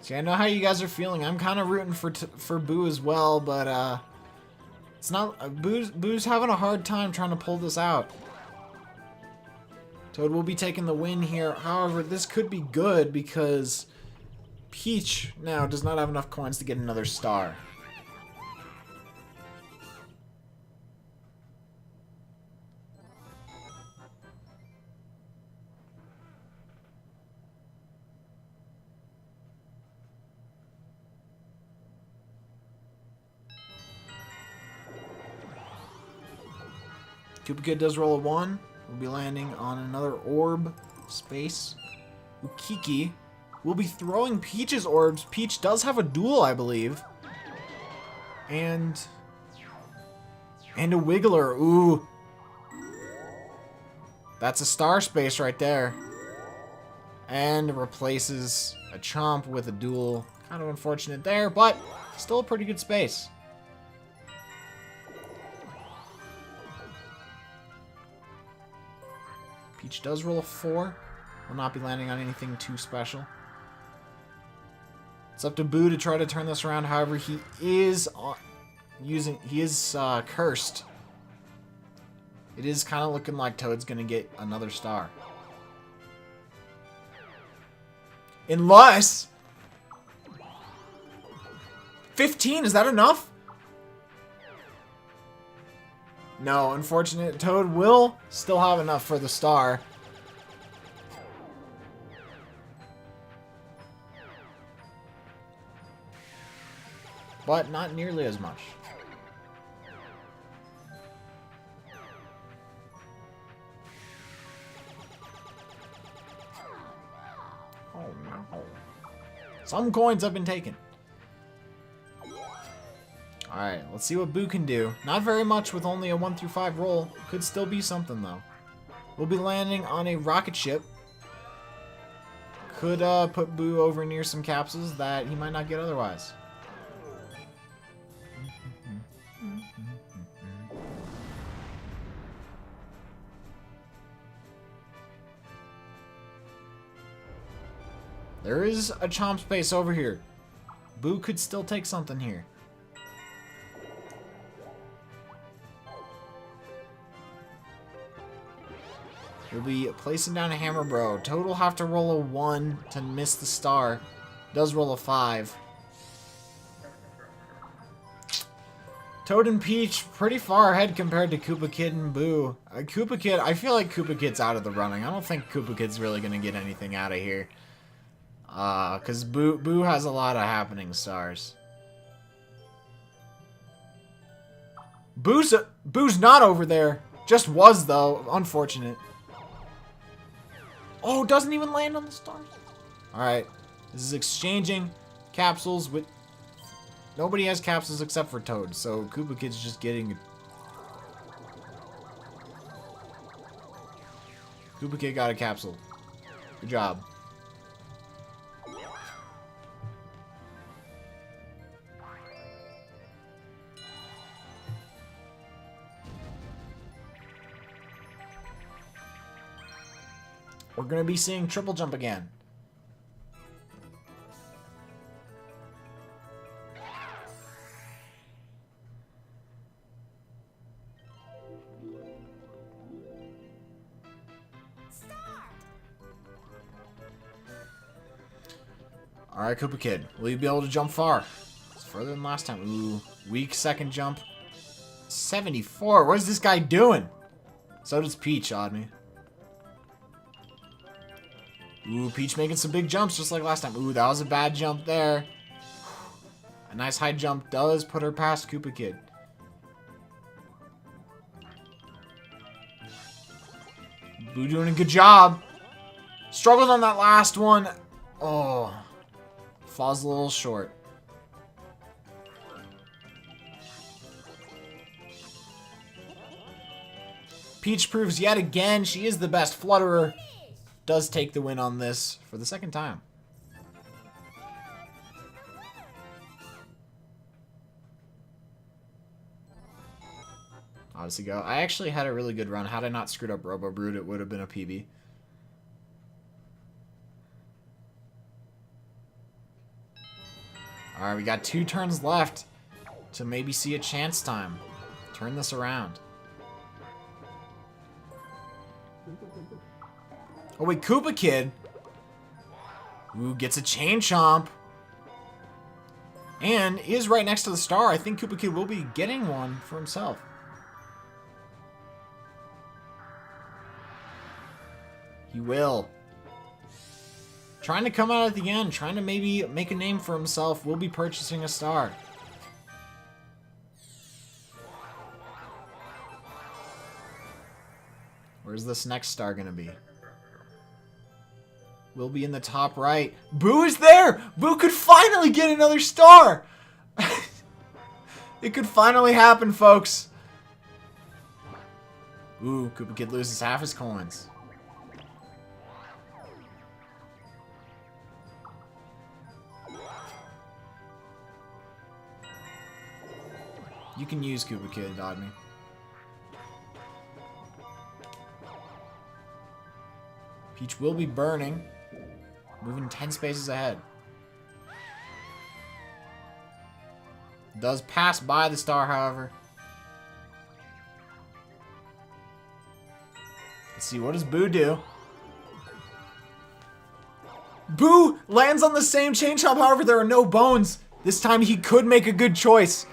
Speaker 1: See, I know how you guys are feeling. I'm kind of rooting for Boo as well, but it's not. Boo's having a hard time trying to pull this out. Toad will be taking the win here. However, this could be good because Peach now does not have enough coins to get another star. Koopa Kid does roll a 1. We'll be landing on another orb space. Ukiki will be throwing Peach's orbs. Peach does have a duel, I believe. And a Wiggler. Ooh. That's a star space right there. And replaces a Chomp with a duel. Kind of unfortunate there, but still a pretty good space. Peach does roll a 4. Will not be landing on anything too special. It's up to Boo to try to turn this around. However, he is cursed. It is kind of looking like Toad's going to get another star. Unless 15, is that enough? No, unfortunate. Toad will still have enough for the star. But not nearly as much. Oh no. Some coins have been taken. Alright, let's see what Boo can do. Not very much with only a 1 through 5 roll. Could still be something, though. We'll be landing on a rocket ship. Could put Boo over near some capsules that he might not get otherwise. There is a Chomp space over here. Boo could still take something here. We'll be placing down a Hammer Bro. Toad will have to roll a 1 to miss the star. Does roll a 5. Toad and Peach pretty far ahead compared to Koopa Kid and Boo. Koopa Kid, I feel like Koopa Kid's out of the running. I don't think Koopa Kid's really going to get anything out of here. Because Boo has a lot of happening stars. Boo's not over there. Just was, though. Unfortunate. Oh, doesn't even land on the stars. Alright. This is exchanging capsules with... Nobody has capsules except for Toad, so Koopa Kid's just getting Koopa Kid got a capsule. Good job. We're going to be seeing triple jump again. Alright, Koopa Kid. Will you be able to jump far? It's further than last time. Ooh, weak second jump. 74. What is this guy doing? So does Peach, oddly. Ooh, Peach making some big jumps just like last time. Ooh, that was a bad jump there. A nice high jump does put her past Koopa Kid. Boo doing a good job. Struggled on that last one. Oh. Falls a little short. Peach proves yet again she is the best flutterer. Does take the win on this for the second time. Odyssey go. I actually had a really good run. Had I not screwed up Robo Brood, it would have been a PB. Alright, we got 2 turns left to maybe see a chance time. Turn this around. Oh wait, Koopa Kid. Ooh, gets a Chain Chomp. And is right next to the star. I think Koopa Kid will be getting one for himself. He will. Trying to come out at the end. Trying to maybe make a name for himself. Will be purchasing a star. Where's this next star gonna be? Will be in the top right. Boo is there! Boo could finally get another star! It could finally happen, folks. Ooh, Koopa Kid loses half his coins. You can use Koopa Kid, Dodney. Peach will be burning. Moving 10 spaces ahead. Does pass by the star, however. Let's see, what does Boo do? Boo lands on the same Chain Chomp, however, there are no bones. This time he could make a good choice.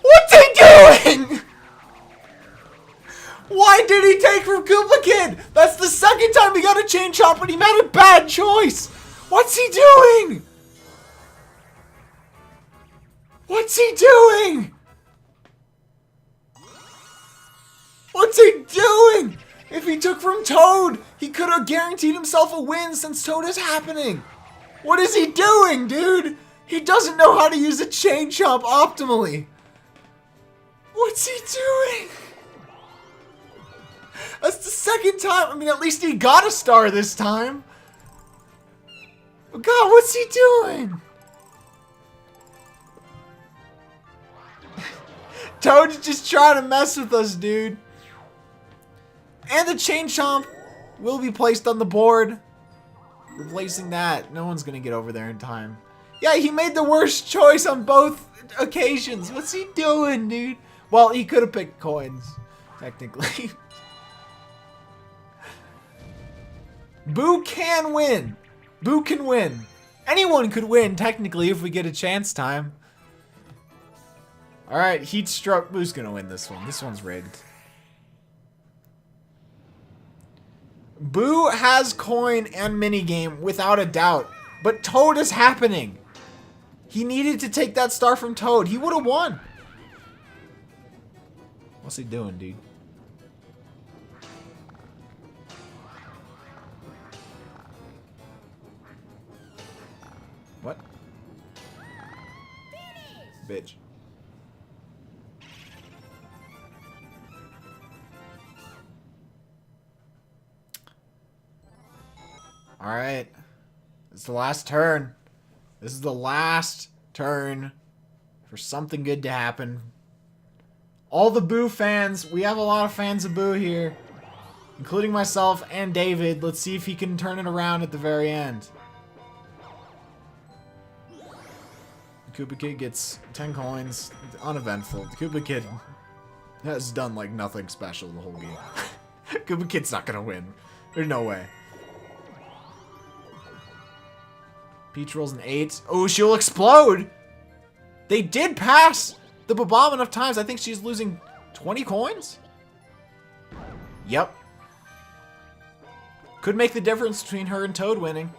Speaker 1: What's he doing? Why did he take from Koopa Kid? That's the second time he got a Chain Chomp and he made a bad choice. What's he doing? What's he doing? What's he doing? If he took from Toad, he could have guaranteed himself a win since Toad is happening. What is he doing, dude? He doesn't know how to use a Chain Chomp optimally. What's he doing? That's the second time. I mean, at least he got a star this time. God, what's he doing? Toad's just trying to mess with us, dude. And the Chain Chomp will be placed on the board. Replacing that. No one's going to get over there in time. Yeah, he made the worst choice on both occasions. What's he doing, dude? Well, he could have picked coins, technically. Boo can win. Boo can win. Anyone could win, technically, if we get a chance time. Alright, Heat Stroke. Boo's gonna win this one. This one's rigged. Boo has coin and minigame without a doubt. But Toad is happening. He needed to take that star from Toad. He would have won. What's he doing, dude? What? Bitch. Alright. It's the last turn. This is the last turn for something good to happen. All the Boo fans, we have a lot of fans of Boo here, including myself and David. Let's see if he can turn it around at the very end. The Koopa Kid gets 10 coins. Uneventful. The Koopa Kid has done like nothing special the whole game. Koopa Kid's not gonna win. There's no way. Peach rolls an 8. Oh, she'll explode! They did pass the Bob-omb enough times. I think she's losing 20 coins? Yep. Could make the difference between her and Toad winning.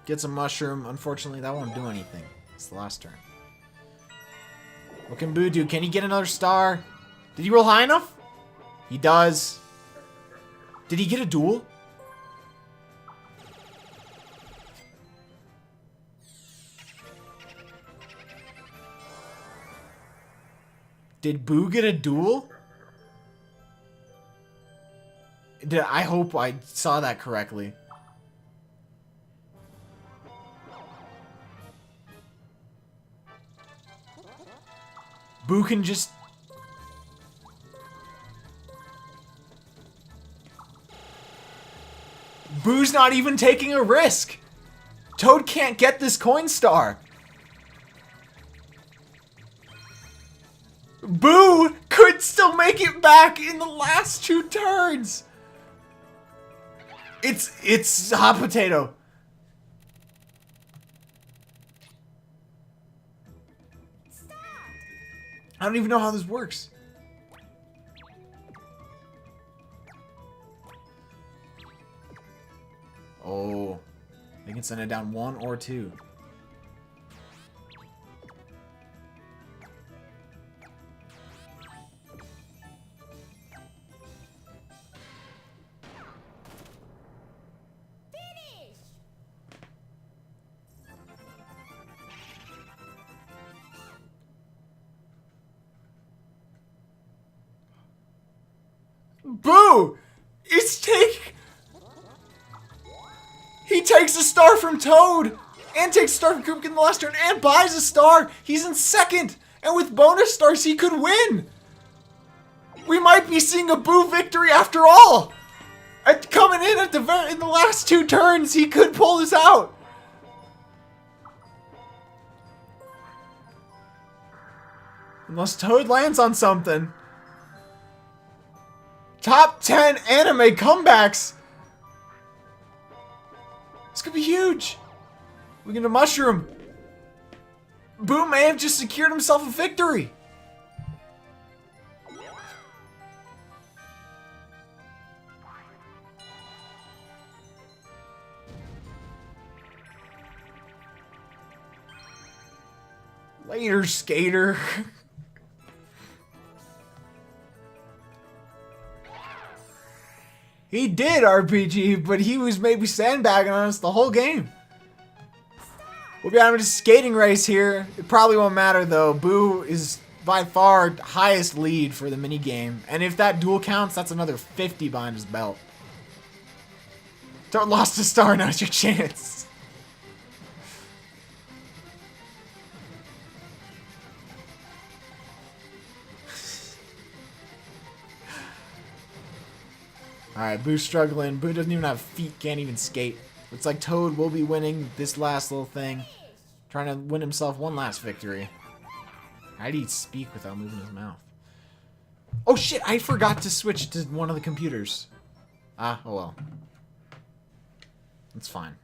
Speaker 1: Gets a mushroom. Unfortunately, that won't do anything. It's the last turn. What can Boo do? Can he get another star? Did he roll high enough? He does. Did he get a duel? Did Boo get a duel? I hope I saw that correctly. Boo can just... Boo's not even taking a risk. Toad can't get this coin star. Boo could still make it back in the last 2 turns. It's hot potato. I don't even know how this works. Oh, they can send it down 1 or 2. Boo! He takes a star from Toad! And takes a star from Koopa Kid in the last turn and buys a star! He's in second! And with bonus stars, he could win! We might be seeing a Boo victory after all! Coming in at in the last 2 turns, he could pull this out! Unless Toad lands on something. Top 10 anime comebacks! This could be huge! We get a mushroom! Boo may have just secured himself a victory! Later, skater! He did RPG, but he was maybe sandbagging on us the whole game. We'll be having a skating race here. It probably won't matter though. Boo is by far highest lead for the mini game, and if that duel counts, that's another 50 behind his belt. Don't lost a star, now's your chance. Alright, Boo's struggling. Boo doesn't even have feet, can't even skate. Looks like Toad will be winning this last little thing. Trying to win himself one last victory. How did he speak without moving his mouth? Oh shit, I forgot to switch to one of the computers. Ah, oh well. It's fine.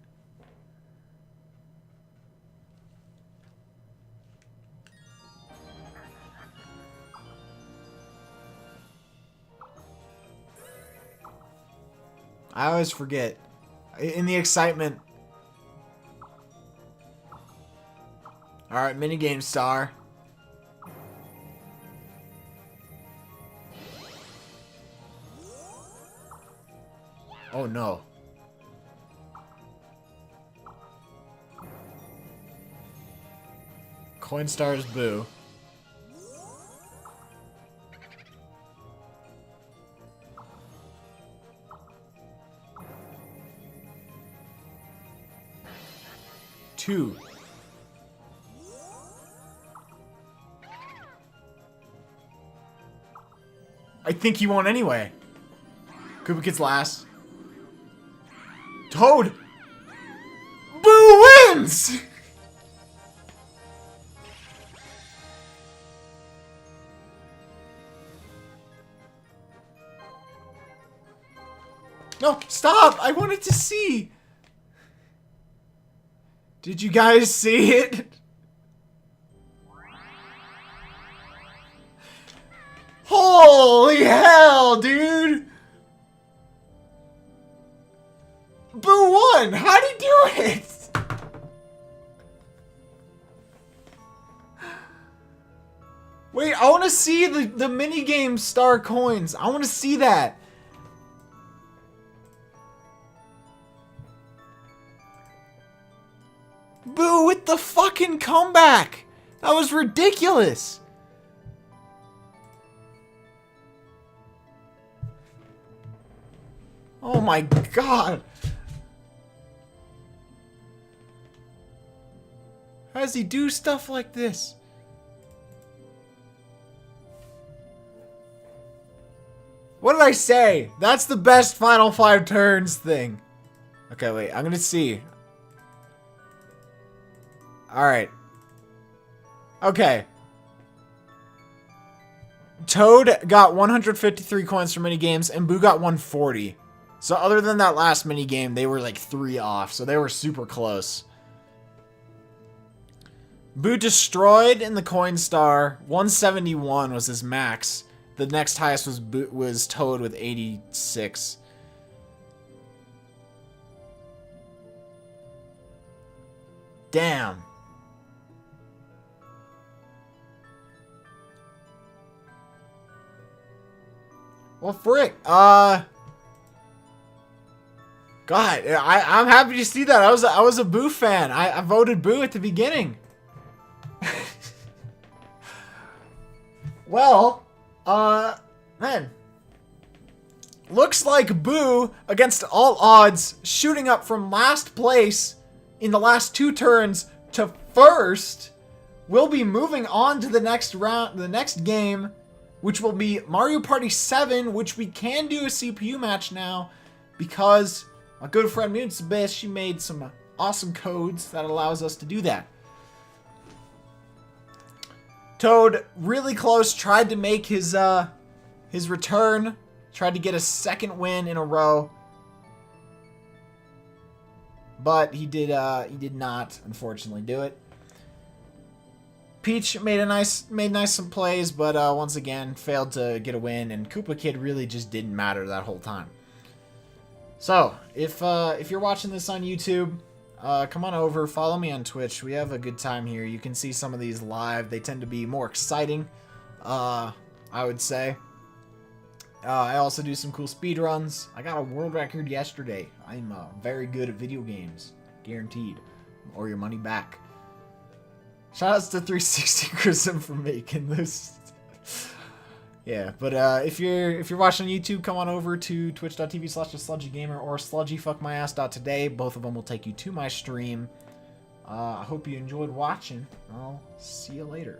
Speaker 1: I always forget. In the excitement. Alright, minigame star. Oh no. Coin stars Boo. 2. I think he won anyway. Koopa Kid's last. Toad! Boo wins! No, stop! I wanted to see! Did you guys see it? Holy hell, dude! Boo won! How'd he do it? Wait, I want to see the minigame star coins. I want to see that. Boo with the fucking comeback. That was ridiculous. Oh my god. How does he do stuff like this? What did I say? That's the best Final 5 turns thing. Okay, wait. I'm gonna see. Alright. Okay. Toad got 153 coins for minigames, and Boo got 140. So other than that last minigame, they were like 3 off. So they were super close. Boo destroyed in the coin star. 171 was his max. The next highest was Toad with 86. Damn. Well, frick. God, I'm happy to see that. I was a Boo fan. I voted Boo at the beginning. Well, man. Looks like Boo, against all odds, shooting up from last place in the last 2 turns to first, will be moving on to the next round, the next game, which will be Mario Party 7, which we can do a CPU match now, because my good friend Munsabis, she made some awesome codes that allows us to do that. Toad, really close, tried to make his return, tried to get a 2nd win in a row, but he did not, unfortunately, do it. Peach made nice some plays, but once again failed to get a win, and Koopa Kid really just didn't matter that whole time. So if you're watching this on YouTube, come on over, follow me on Twitch. We have a good time here. You can see some of these live. They tend to be more exciting, I would say. I also do some cool speed runs. I got a world record yesterday. I'm very good at video games, guaranteed, or your money back. Shoutouts to 360 Chrism for making this. Yeah, but if you're watching on YouTube, come on over to twitch.tv/thesludgygamer or sludgyfuckmyass.today. Both of them will take you to my stream. I hope you enjoyed watching. I'll see you later.